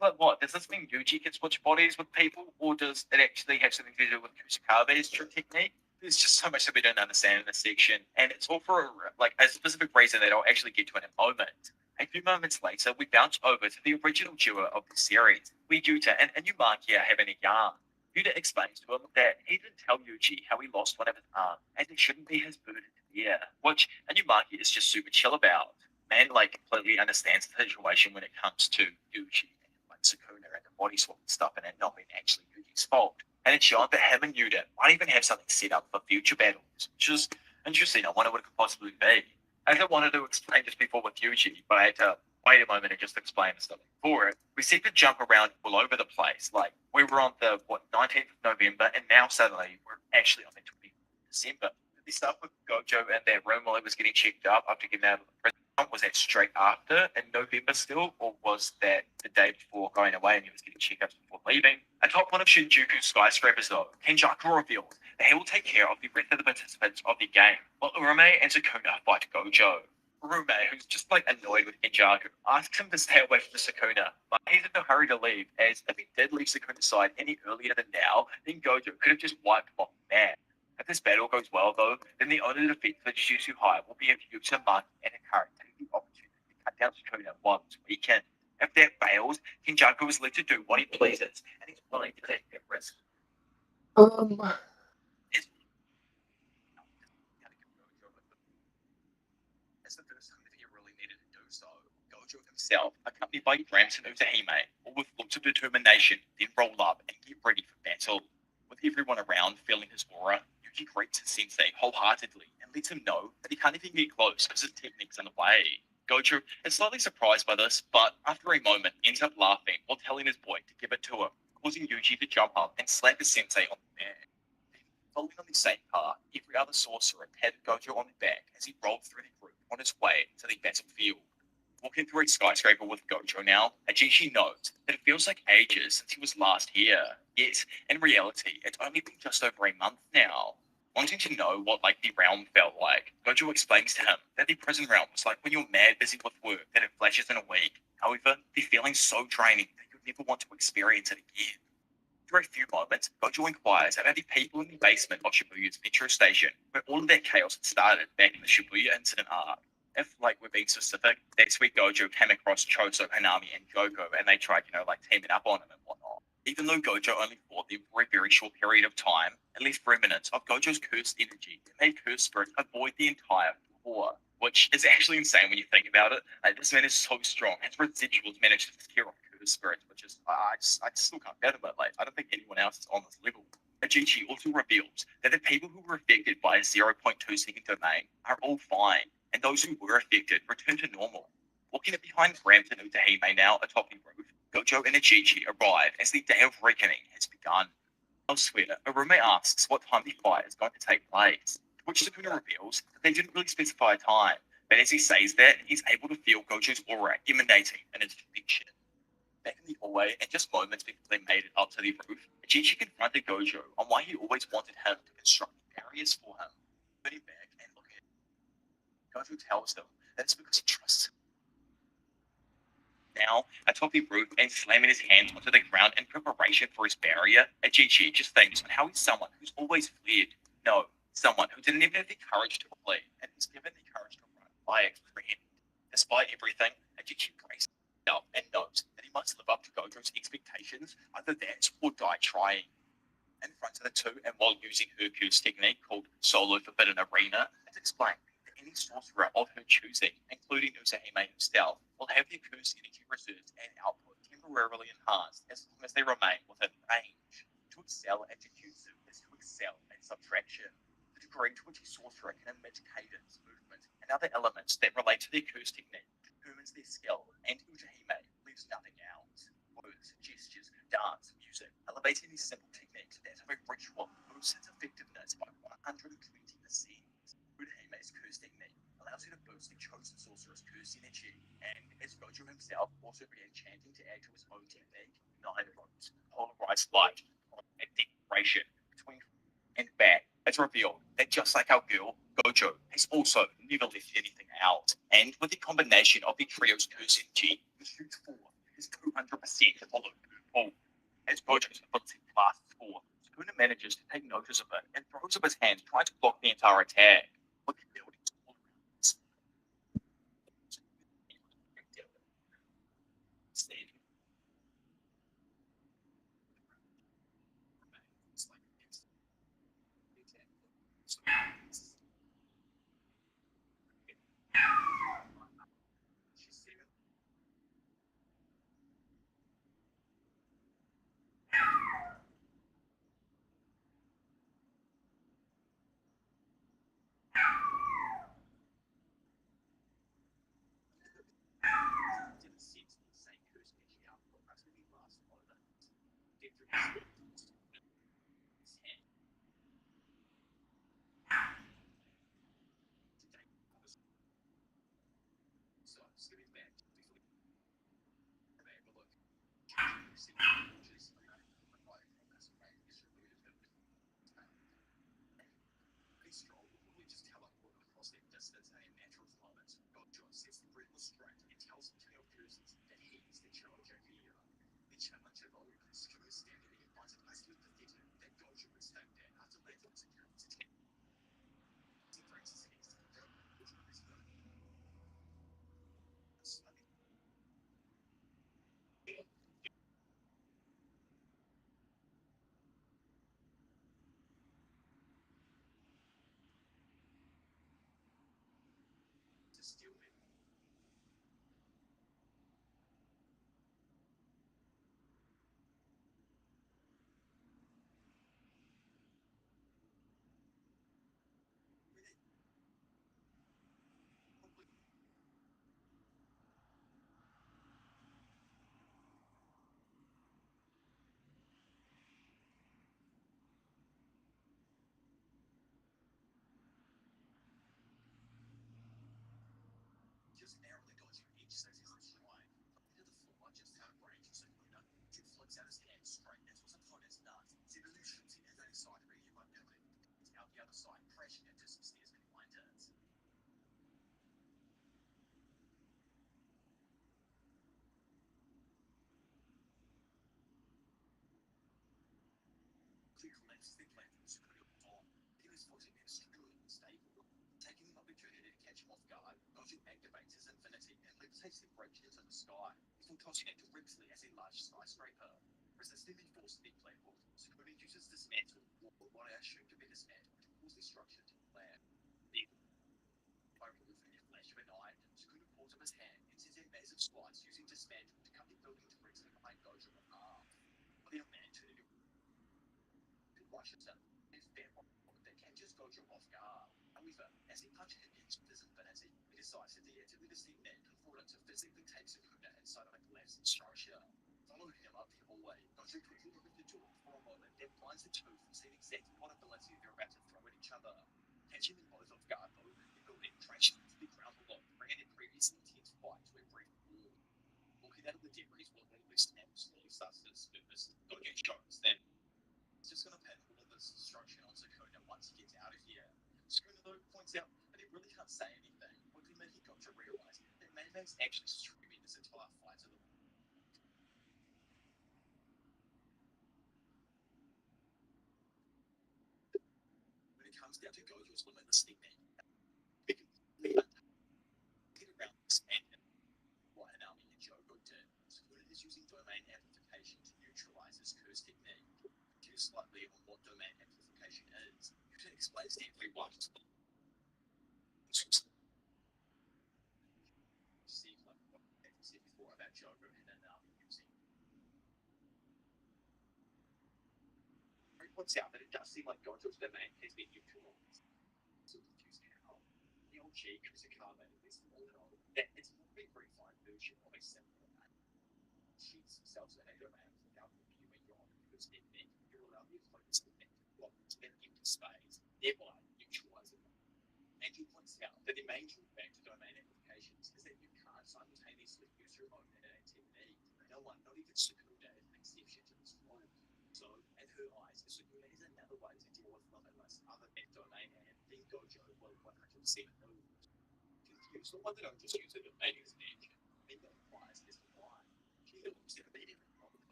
Like what, does this mean Yuji can switch bodies with people, or does it actually have something to do with Kusakabe's trick technique? There's just so much that we don't understand in this section, and it's all for a specific reason that I'll actually get to in a moment. A few moments later, we bounce over to the original duo of the series, where Yuta and Inumaki are having a yarn. Yuta explains to him that he didn't tell Yuji how he lost one of his arms, and it shouldn't be his burden to bear, which Inumaki is just super chill about. Man, like, completely understands the situation when it comes to Yuji and, like, Sukuna and the body swap stuff, and it not being actually Yuji's fault. And it's shown that him and Yuta might even have something set up for future battles, which is interesting. I wonder what it could possibly be. I had wanted to explain this before with Yuji, but I had to wait a moment and just explain something for it. We seem to jump around all over the place. Like, we were on the, 19th of November, and now suddenly we're actually on the 20th of December. Did this stuff with Gojo and their room while he was getting checked up after getting out of the prison? Was that straight after in November still, or was that the day before going away and he was getting checkups before leaving? Atop one of Shinjuku's skyscrapers, though, Kenjaku reveals that he will take care of the rest of the participants of the game, while Urume and Sukuna fight Gojo. Urume, who's just like annoyed with Kenjaku, asks him to stay away from Sukuna, but he's in no hurry to leave, as if he did leave Sukuna's side any earlier than now, then Gojo could have just wiped him off the map. If this battle goes well, though, then the only defense for Jujutsu High will be if Yuta, Maki, and Hikari take the opportunity to cut down Sukuna while it's weakened. If that fails, Kenjaku is left to do what he pleases, and he's willing to take that risk. It's the first time that he really needed to do so. Gojo himself, accompanied by Gramps and Utahime, all with looks of determination, then roll up and get ready for battle. With everyone around feeling his aura, Yuji greets his sensei wholeheartedly and lets him know that he can't even get close because his technique's in the way. Gojo is slightly surprised by this, but after a moment ends up laughing while telling his boy to give it to him, causing Yuji to jump up and slap his sensei on the back. Then, following on the same path, every other sorcerer patted Gojo on the back as he rolled through the group on his way to the battlefield. Walking through a skyscraper with Gojo now, Ajishi notes that it feels like ages since he was last here. Yet, in reality, it's only been just over a month now. Wanting to know what like the realm felt like, Gojo explains to him that the prison realm was like when you're mad busy with work that it flashes in a week. However, the feeling's so draining that you'd never want to experience it again. For a few moments, Gojo inquires about the people in the basement of Shibuya's metro station, where all of that chaos had started back in the Shibuya incident arc. If, like, we're being specific, that's where Gojo came across Choso, Hanami, and Joko, and they tried, teaming up on him and whatnot. Even though Gojo only fought them for a very short period of time, at least remnants of Gojo's cursed energy made cursed spirits avoid the entire war, which is actually insane when you think about it. This man is so strong, his residuals managed to scare off cursed spirits, which is, I just still can't fathom it. Like, I don't think anyone else is on this level. Ajichi also reveals that the people who were affected by a 0.2 second domain are all fine, and those who were affected return to normal. Walking up behind Gramps and Utahime now atop the roof, Gojo and Ajichi arrive as the Day of Reckoning has begun. Elsewhere, Urume asks what time the fight is going to take place, to which Sukuna reveals that they didn't really specify a time, but as he says that, he's able to feel Gojo's aura emanating in his direction. Back in the hallway, and just moments before they made it up to the roof, Ajichi confronted Gojo on why he always wanted him to construct barriers for him. Turning back and looking at him, Gojo tells them that it's because he trusts him. Now, atop the roof and slamming his hands onto the ground in preparation for his barrier, Ajichi just thinks on how he's someone who's always fled. No, someone who didn't even have the courage to flee, and was given the courage to run by apprehended. Despite everything, Ajichi braces himself and knows that he must live up to Gojo's expectations, either that or die trying. In front of the two, and while using Hercule's technique called Solo Forbidden Arena, it's explained that any sorcerer of her choosing, including Utahime himself, will have their curse energy reserves and output temporarily enhanced as long as they remain within range. To excel at Jujutsu is to excel at subtraction. The degree to which a sorcerer can emit cadence, movement, and other elements that relate to their curse technique determines their skill, and Utahime leaves nothing out. Words, gestures, dance, music, elevating these simple techniques that of a ritual boosts its effectiveness by 120%. Utahime's curse technique allows you to boost the chosen sorcerer's curse energy, and as Gojo himself also began chanting to add to his own technique, 9 votes, polarized light, a declaration between and back, it's revealed that just like our girl, Gojo has also never left anything out, and with the combination of the trio's curse energy, the shoot forward is 200% followed per as Gojo's ability lasts for, Sukuna manages to take notice of it and throws up his hand trying to block the entire attack. With the buildings all around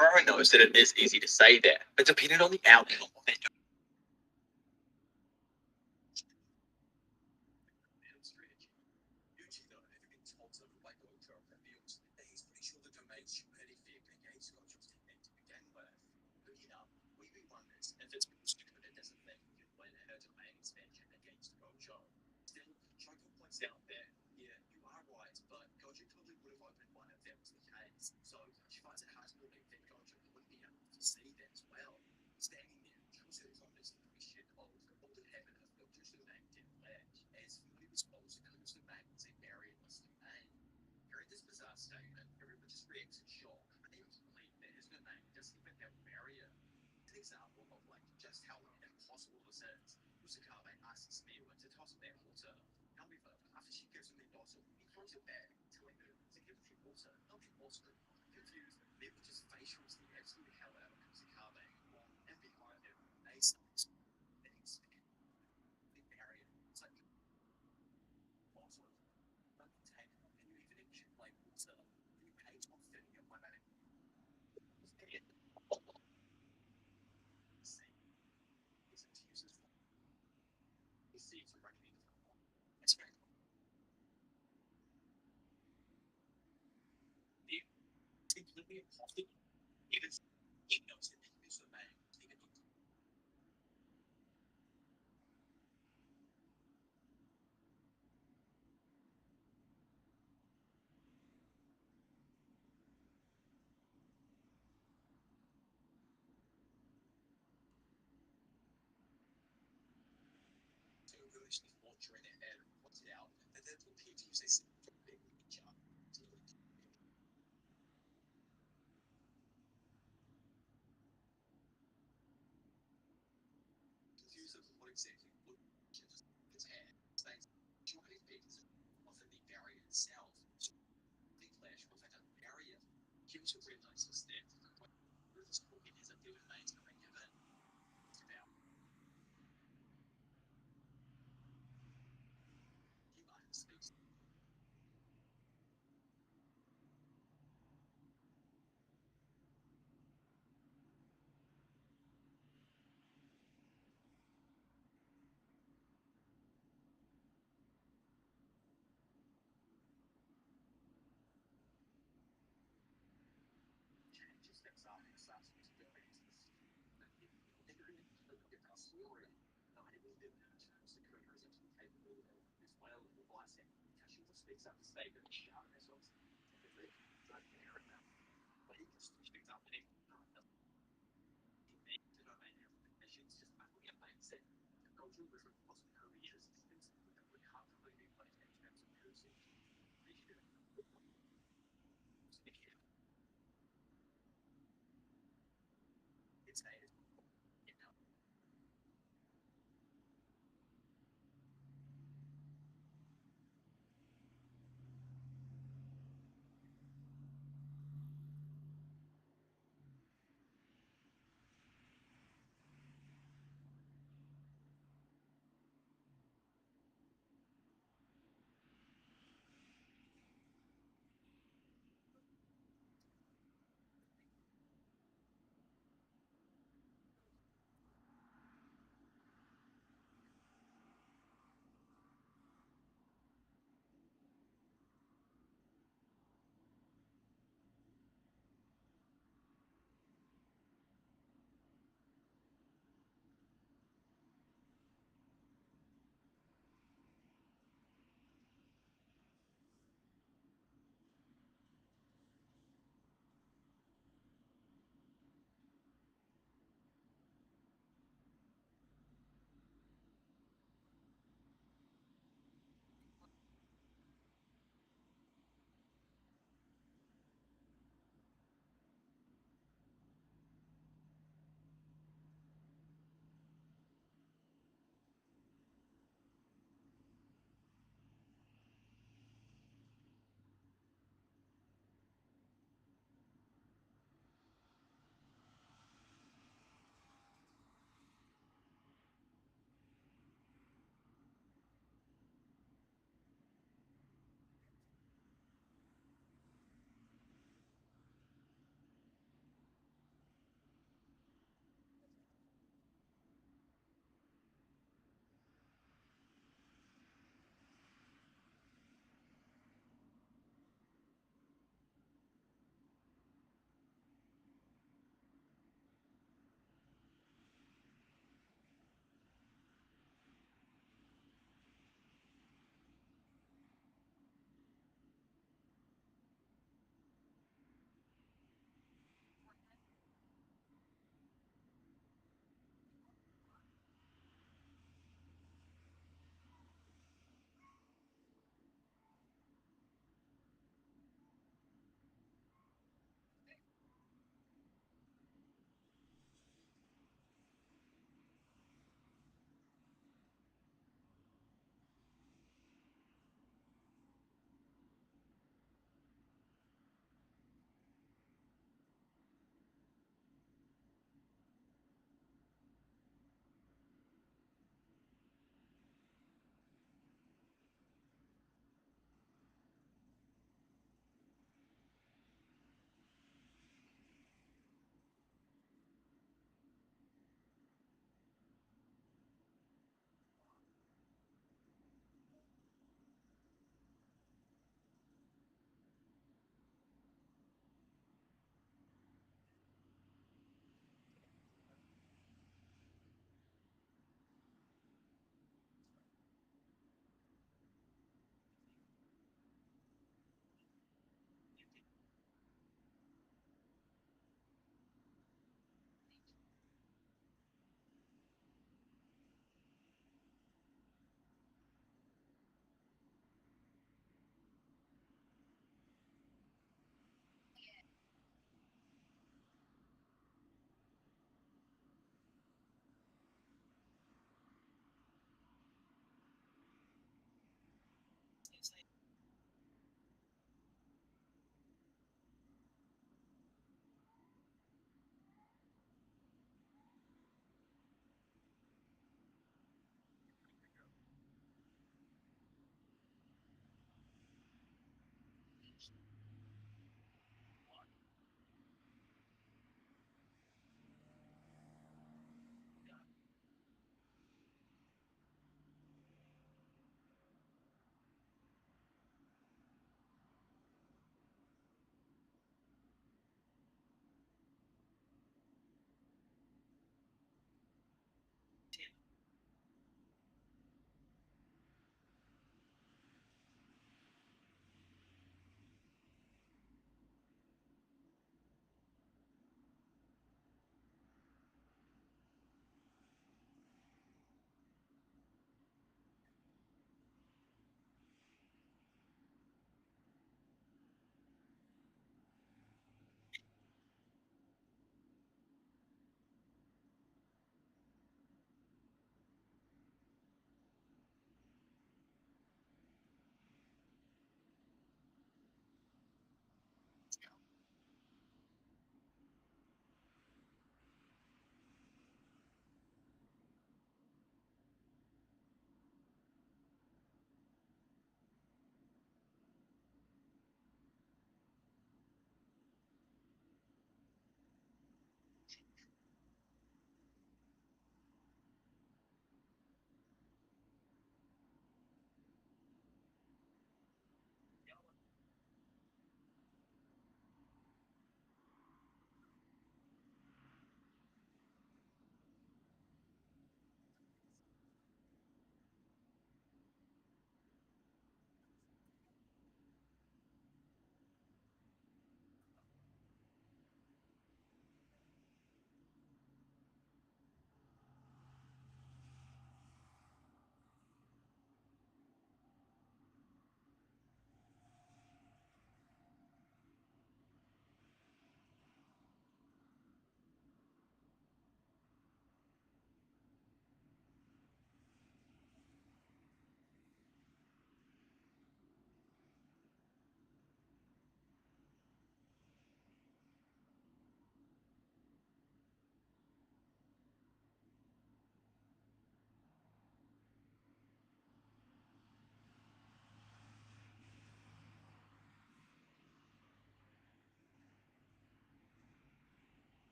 Everyone knows that it is easy to say that, but depending on the outcome of that statement, everyone just reacts in shock. And even complete that his good name doesn't even have a barrier. An example of like just how impossible this is. Usakabe asks Miwa to toss him that water. However, after she gives him the bottle, he throws it back, telling her to give the water, not the monster. Confused, Miwa just facials the absolute hell out of Kusakabe. And behind him, Ace thinks the barrier. It's like bottle. Not container, and you even like water. You page on 30 of my name. His excuses for he sees a reckoning of the it's very completely impossible. Even he knows that he is the man. Even so earnestly torturing it and pointed out that that's what kids use this big each other. Confused of what exactly would just its hand states joining pages often the barrier itself. So the flash was like a barrier. He also realizes that this cooking is a given nature and given about human speaks. She steps out and starts using the abilities. Story. No, I didn't live in terms the career is actually capable of as well as advising. She just speaks up to say that she out herself. Typically, don't care about. But he just speaks up and he makes it on she's just utterly amazing. The cultural difference wasn't who he is. It's that we can't completely play in terms of person. It's a you know.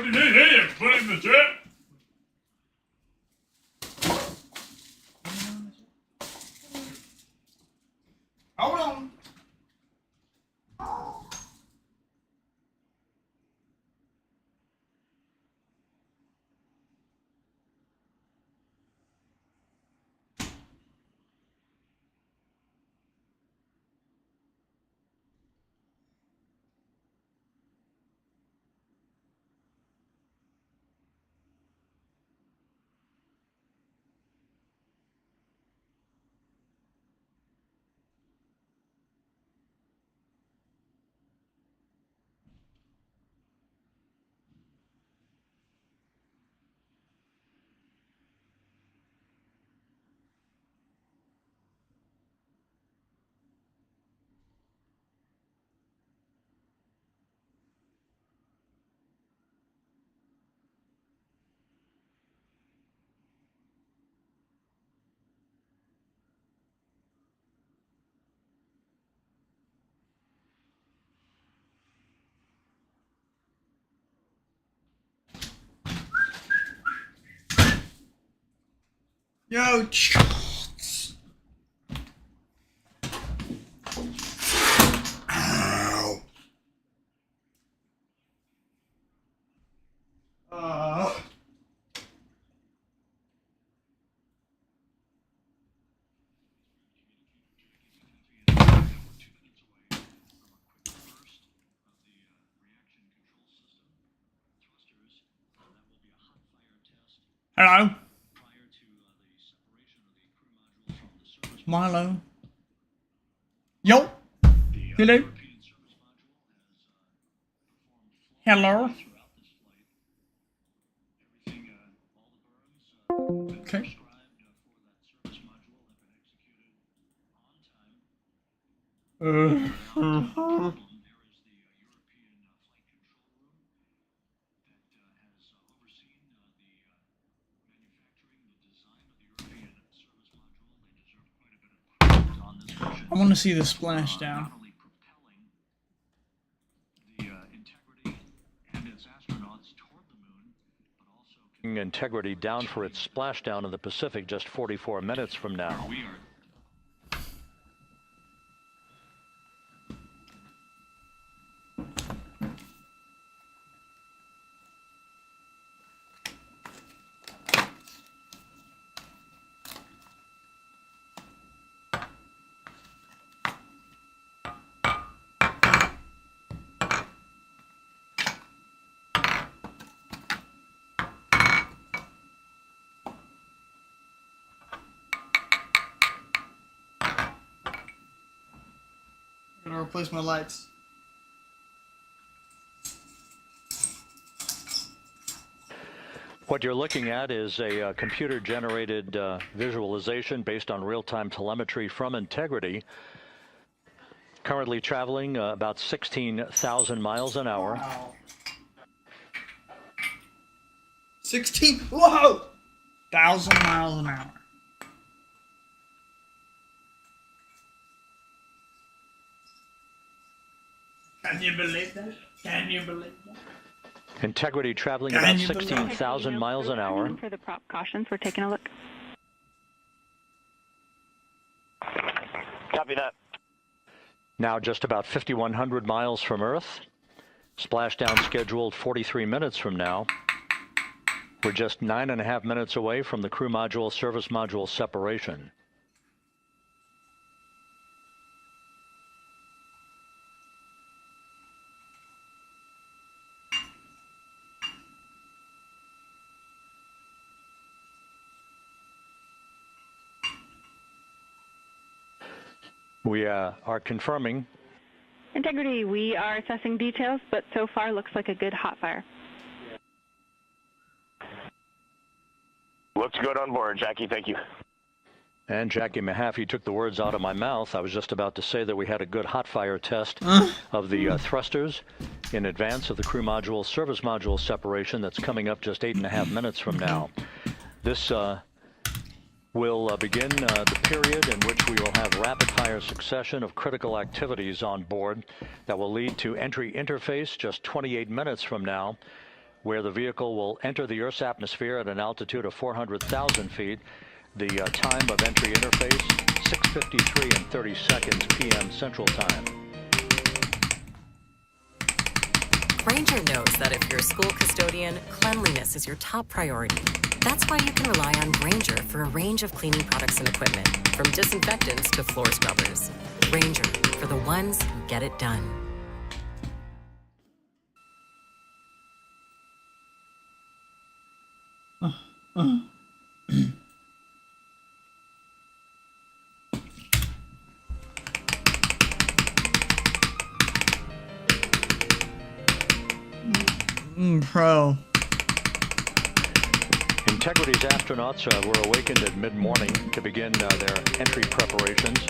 Hey, put it in the chat. Hold on. Yo, shots. Ow. Hello. Milo. Yo. Hello. Hello. Okay. I want to see the splashdown. Integrity down for its splashdown in the Pacific just 44 minutes from now. I'm gonna replace my lights. What you're looking at is a computer-generated visualization based on real-time telemetry from Integrity. Currently traveling about 16,000 miles an hour. Wow. 16. Whoa! 1,000 miles an hour. Can you believe that? Can you believe that? Integrity traveling about 16,000 miles an hour. For the prop cautions, we're taking a look. Copy that. Now just about 5,100 miles from Earth. Splashdown scheduled 43 minutes from now. We're just 9.5 minutes away from the crew module service module separation. We are confirming. Integrity, we are assessing details, but so far looks like a good hot fire. Looks good on board, Jackie. Thank you. And Jackie Mahaffey took the words out of my mouth. I was just about to say that we had a good hot fire test of the thrusters in advance of the crew module service module separation that's coming up just 8.5 minutes from now. This will begin the period in which we will have rapid-fire succession of critical activities on board that will lead to entry interface just 28 minutes from now where the vehicle will enter the Earth's atmosphere at an altitude of 400,000 feet. The time of entry interface, 6:53 and 30 seconds p.m. Central Time. Ranger knows that if you're a school custodian, cleanliness is your top priority. That's why you can rely on Ranger for a range of cleaning products and equipment, from disinfectants to floor scrubbers. Ranger, for the ones who get it done. Bro. Integrity's astronauts were awakened at mid-morning to begin their entry preparations.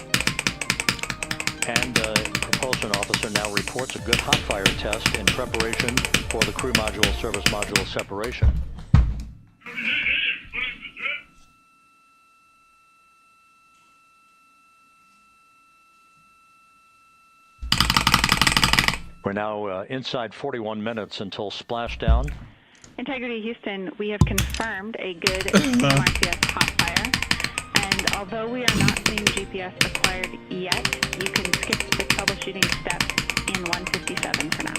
And propulsion officer now reports a good hot fire test in preparation for the crew module service module separation. We're now inside 41 minutes until splashdown. Integrity Houston, we have confirmed a good MRCS hot fire, and although we are not seeing GPS acquired yet, you can skip the troubleshooting steps in 157 for now.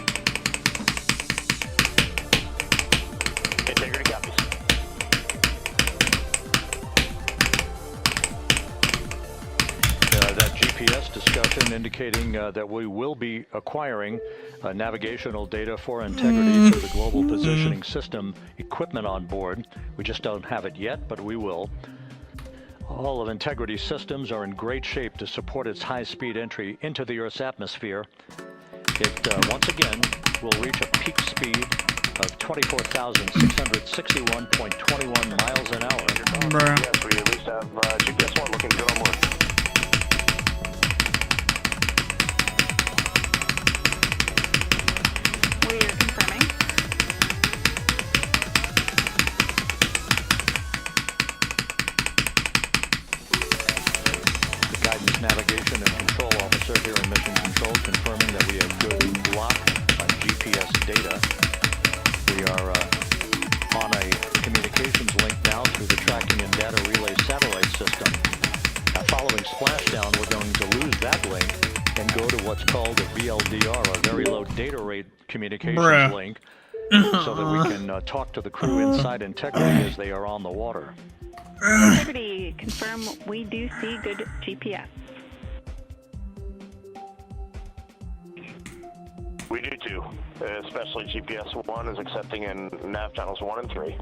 Integrity copies. That GPS discussion indicating that we will be acquiring navigational data for Integrity through the Global Positioning System equipment on board. We just don't have it yet, but we will. All of Integrity's systems are in great shape to support its high-speed entry into the Earth's atmosphere. It, once again, will reach a peak speed of 24,661.21 miles an hour. Bruh. Yes, we at least have GPS 1 looking good on board. We are confirming. The Guidance Navigation and Control Officer here in Mission Control confirming that we have good lock on GPS data. We are on a communications link now through the Tracking and Data Relay satellite system. Now, following splashdown, we're going to lose that link and go to what's called a VLDR, a very low data rate communications link, so that we can talk to the crew inside Integrity as they are on the water. Integrity, confirm we do see good GPS. We do too, especially GPS 1 is accepting in nav channels 1 and 3.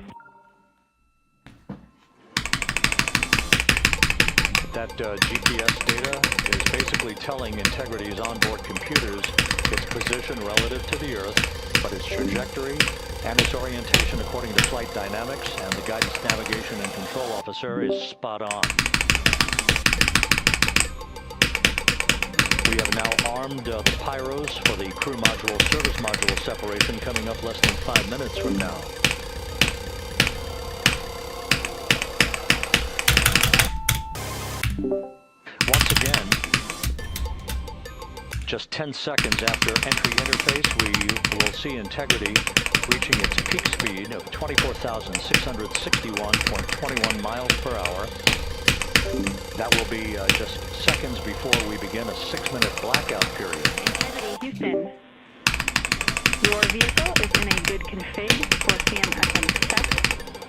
That GPS data is basically telling Integrity's onboard computers its position relative to the Earth, but its trajectory and its orientation according to flight dynamics and the Guidance Navigation and Control Officer is spot on. We have now armed the pyros for the crew module service module separation coming up less than 5 minutes from now. Once again, just 10 seconds after entry interface, we will see Integrity reaching its peak speed of 24,661.21 miles per hour. That will be just seconds before we begin a 6-minute blackout period. Integrity Houston, your vehicle is in a good config for CMSM set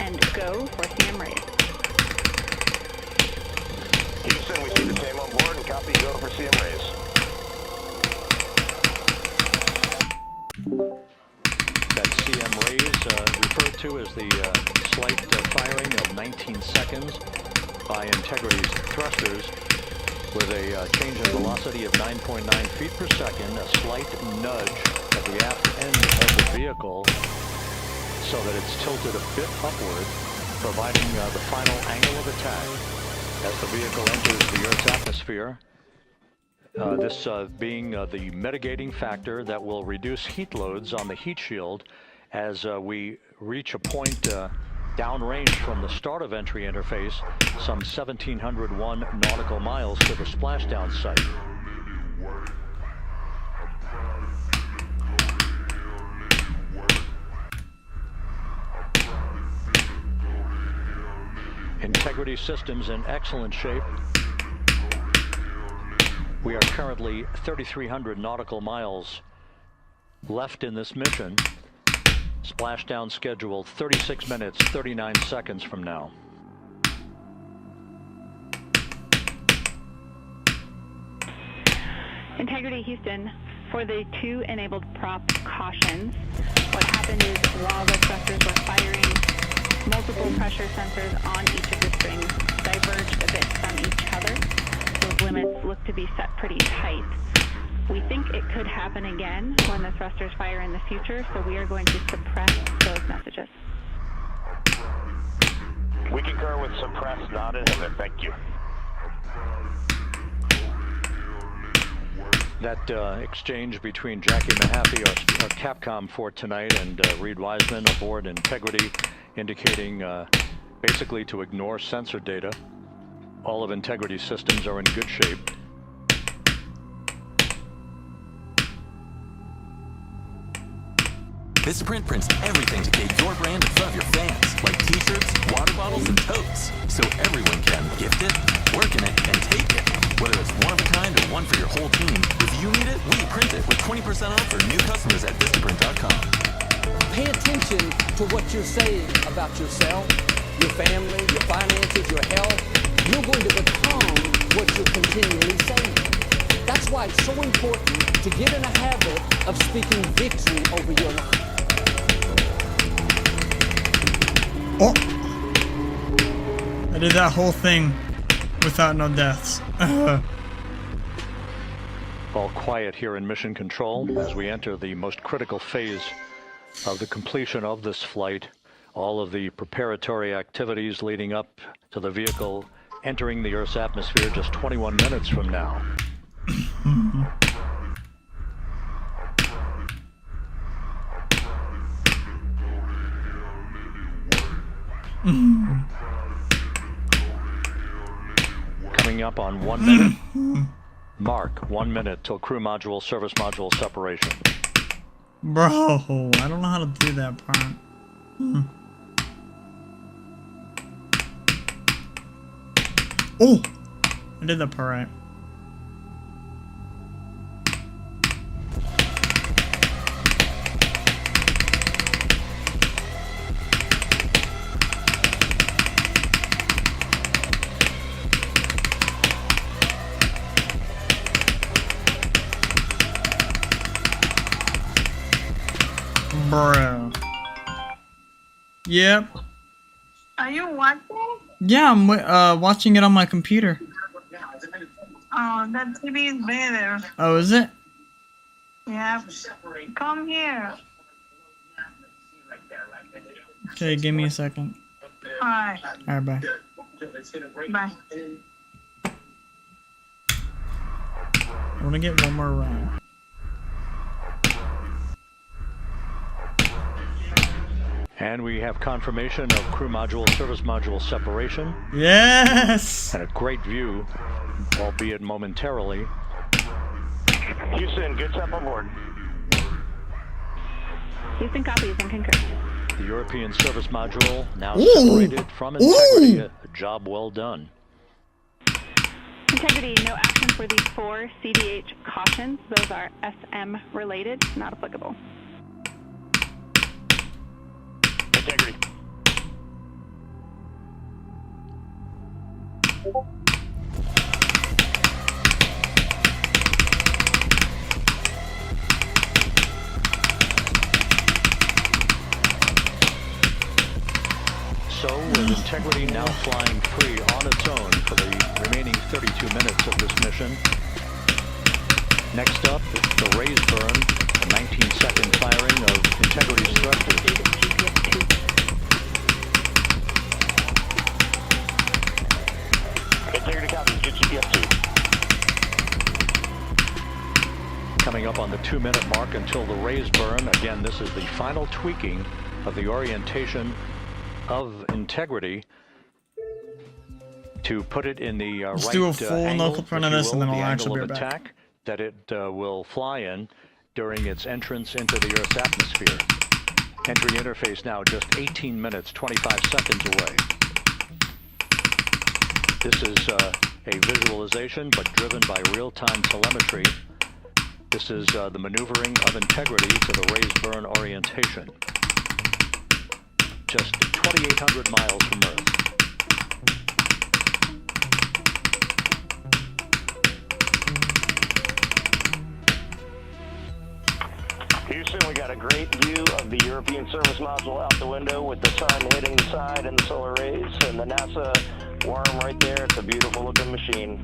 and go for CM raise. Houston, we see the same on board and copy go for CM raise. That CM raise referred to as the slight firing of 19 seconds by Integrity's thrusters with a change in velocity of 9.9 feet per second, a slight nudge at the aft end of the vehicle so that it's tilted a bit upward, providing the final angle of attack as the vehicle enters the Earth's atmosphere. This being the mitigating factor that will reduce heat loads on the heat shield as we reach a point downrange from the start of entry interface, some 1,701 nautical miles to the splashdown site. Integrity Systems in excellent shape. We are currently 3,300 nautical miles left in this mission. Splashdown scheduled 36 minutes, 39 seconds from now. Integrity Houston, for the 2 enabled prop cautions, what happened is while the thrusters were firing, multiple pressure sensors on each of the strings diverged a bit from each other. Those limits look to be set pretty tight. We think it could happen again when the thrusters fire in the future, so we are going to suppress those messages. We concur with suppress, not inhibit. Thank you. That exchange between Jackie Mahaffey, our Capcom for tonight, and Reed Wiseman aboard Integrity, indicating basically to ignore sensor data. All of Integrity systems are in good shape. Vistaprint prints everything to get your brand in front of your fans, like t-shirts, water bottles, and totes, so everyone can gift it, work in it, and take it. Whether it's one of a kind or one for your whole team, if you need it, we print it with 20% off for new customers at Vistaprint.com. Pay attention to what you're saying about yourself, your family, your finances, your health. You're going to become what you're continually saying. That's why it's so important to get in a habit of speaking victory over your life. Oh! I did that whole thing without no deaths. All quiet here in Mission Control as we enter the most critical phase of the completion of this flight. All of the preparatory activities leading up to the vehicle entering the Earth's atmosphere just 21 minutes from now. Coming up on 1 minute. Mark, 1 minute till crew module, service module separation. Bro, I don't know how to do that part. Oh! I did that part right. Bro. Yep. Are you watching? Yeah, I'm watching it on my computer. Oh, that TV is better. Oh, is it? Yeah. Come here. Okay, give me a second. Alright. Alright, bye. Bye. I want to get one more round. And we have confirmation of crew module, service module separation. Yes! And a great view, albeit momentarily. Houston, good step on board. Houston copies and concurs. The European service module now separated from Integrity. A job well done. Integrity, no action for the 4 CDH cautions. Those are SM related, not applicable. Integrity. So, with Integrity now flying free on its own for the remaining 32 minutes of this mission. Next up, the raise burn, a 19-second firing of Integrity's thrusters. Integrity copies, get GPS 2. Coming up on the 2-minute mark until the raise burn. Again, this is the final tweaking of the orientation of Integrity to put it in the Let's right do a full angle, knuckle print if of you this and will, then the I'll angle actually of be back. attack that it will fly in during its entrance into the Earth's atmosphere. Entry interface now just 18 minutes, 25 seconds away. This is a visualization, but driven by real-time telemetry. This is the maneuvering of integrity to the raised burn orientation. Just 2,800 miles from Earth. Houston, we got a great view of the European service module out the window with the sun hitting the side and the solar rays, and the NASA worm right there. It's a beautiful looking machine.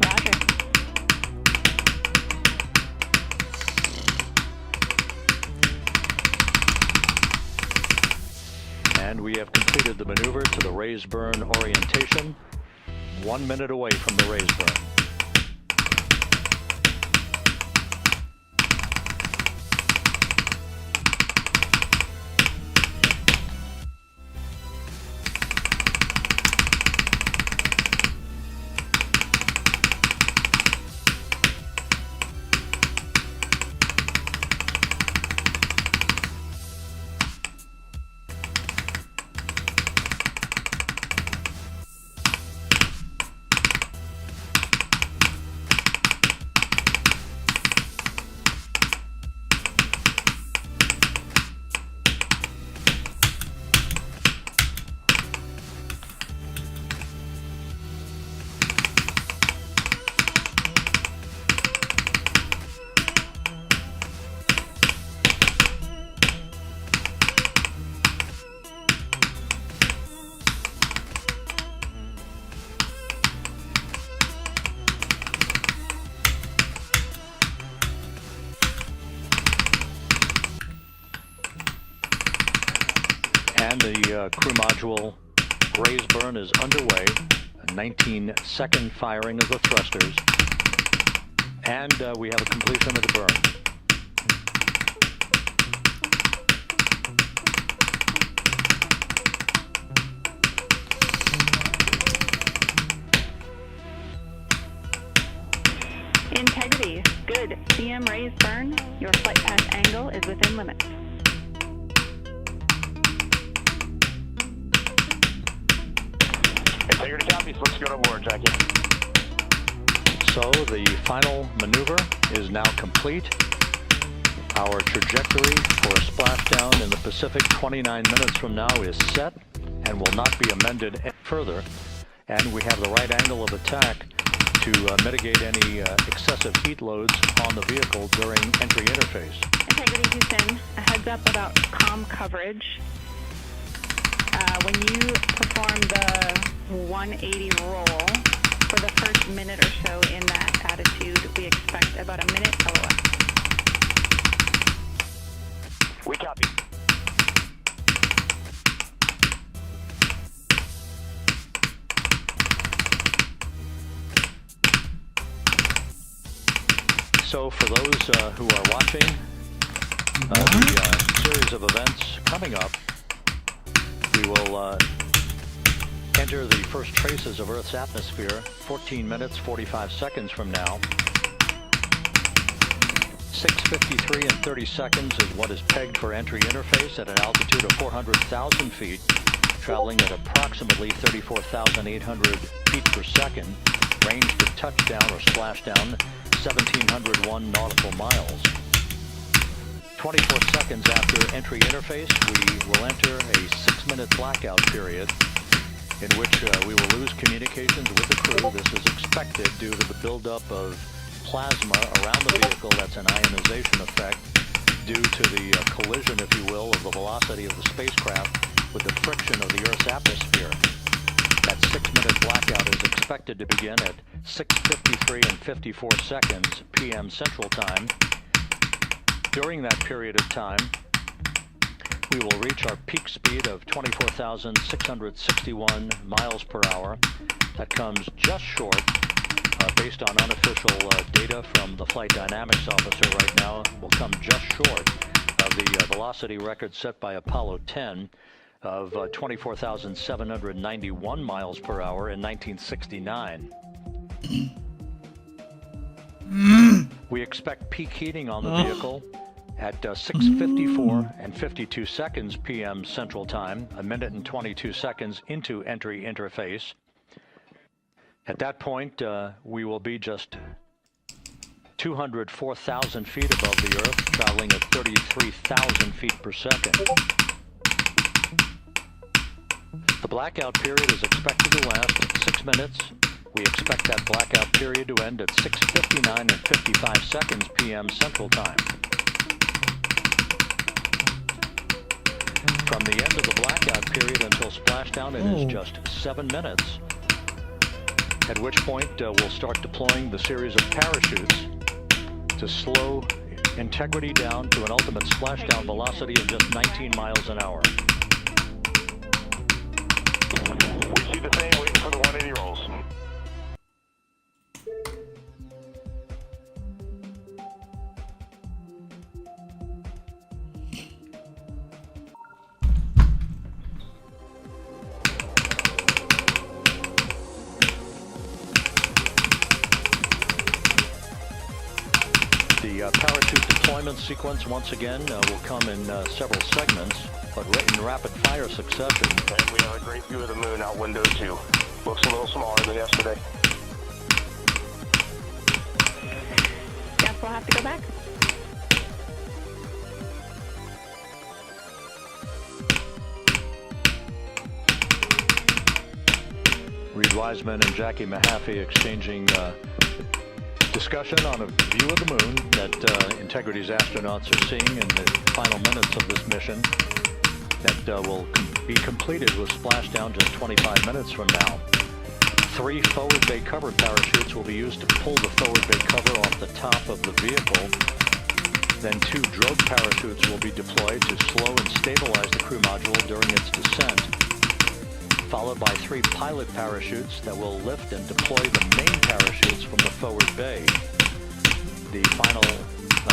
Roger. And we have completed the maneuver to the raised burn orientation, 1 minute away from the raised burn. And the crew module raised burn is underway. A 19-second firing of the thrusters. And we have a completion of the burn. Integrity, good. CM raised burn. Your flight path angle is within limits. Integrity copies. Let's go to board, Jackie. So the final maneuver is now complete. Our trajectory for a splashdown in the Pacific 29 minutes from now is set and will not be amended any further. And we have the right angle of attack to mitigate any excessive heat loads on the vehicle during entry interface. Integrity Houston, a heads up about comm coverage. When you perform the 180 roll, for the first minute or so in that attitude, we expect about a minute LOS. We copy. So for those who are watching the series of events coming up, we will enter the first traces of Earth's atmosphere 14 minutes 45 seconds from now. 6:53 and 30 seconds is what is pegged for entry interface at an altitude of 400,000 feet, traveling at approximately 34,800 feet per second, range to touchdown or splashdown 1,701 nautical miles. 24 seconds after entry interface, we will enter a 6-minute blackout period in which we will lose communications with the crew. This is expected due to the buildup of plasma around the vehicle. That's an ionization effect due to the collision, if you will, of the velocity of the spacecraft with the friction of the Earth's atmosphere. That 6-minute blackout is expected to begin at 6:53 and 54 seconds p.m. Central Time. During that period of time, we will reach our peak speed of 24,661 miles per hour. That comes just short, based on unofficial data from the flight dynamics officer right now, will come just short of the velocity record set by Apollo 10 of 24,791 miles per hour in 1969. We expect peak heating on the vehicle At 6:54 and 52 seconds p.m. Central Time, a minute and 22 seconds into entry interface. At that point, we will be just 204,000 feet above the Earth, traveling at 33,000 feet per second. The blackout period is expected to last 6 minutes. We expect that blackout period to end at 6:59 and 55 seconds p.m. Central Time. From the end of the blackout period until splashdown, it is just 7 minutes. At which point, we'll start deploying the series of parachutes to slow integrity down to an ultimate splashdown velocity of just 19 miles an hour. We see the same, waiting for the 180 rolls. The parachute deployment sequence, once again, will come in several segments, but in rapid-fire succession. And we have a great view of the moon out window 2. Looks a little smaller than yesterday. Guess we'll have to go back. Reed Wiseman and Jackie Mahaffey exchanging discussion on a view of the moon that Integrity's astronauts are seeing in the final minutes of this mission that will be completed with splashdown just 25 minutes from now. 3 forward bay cover parachutes will be used to pull the forward bay cover off the top of the vehicle. Then 2 drogue parachutes will be deployed to slow and stabilize the crew module during its descent, followed by 3 pilot parachutes that will lift and deploy the main parachutes from the forward bay. The final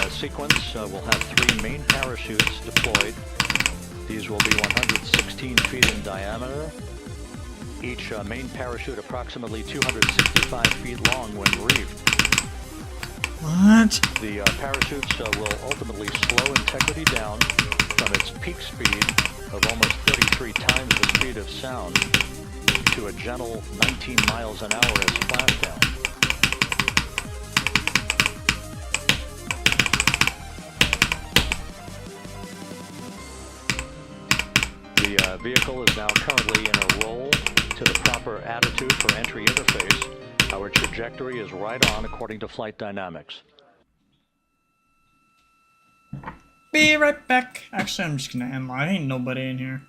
sequence will have 3 main parachutes deployed. These will be 116 feet in diameter. Each main parachute approximately 265 feet long when reefed. What? The parachutes will ultimately slow Integrity down from its peak speed of almost 33 times the speed of sound to a gentle 19 miles an hour as splashdown. The vehicle is now currently in a roll to the proper attitude for entry interface. Our trajectory is right on according to flight dynamics. Be right back. Actually, I'm just gonna end. I ain't nobody in here.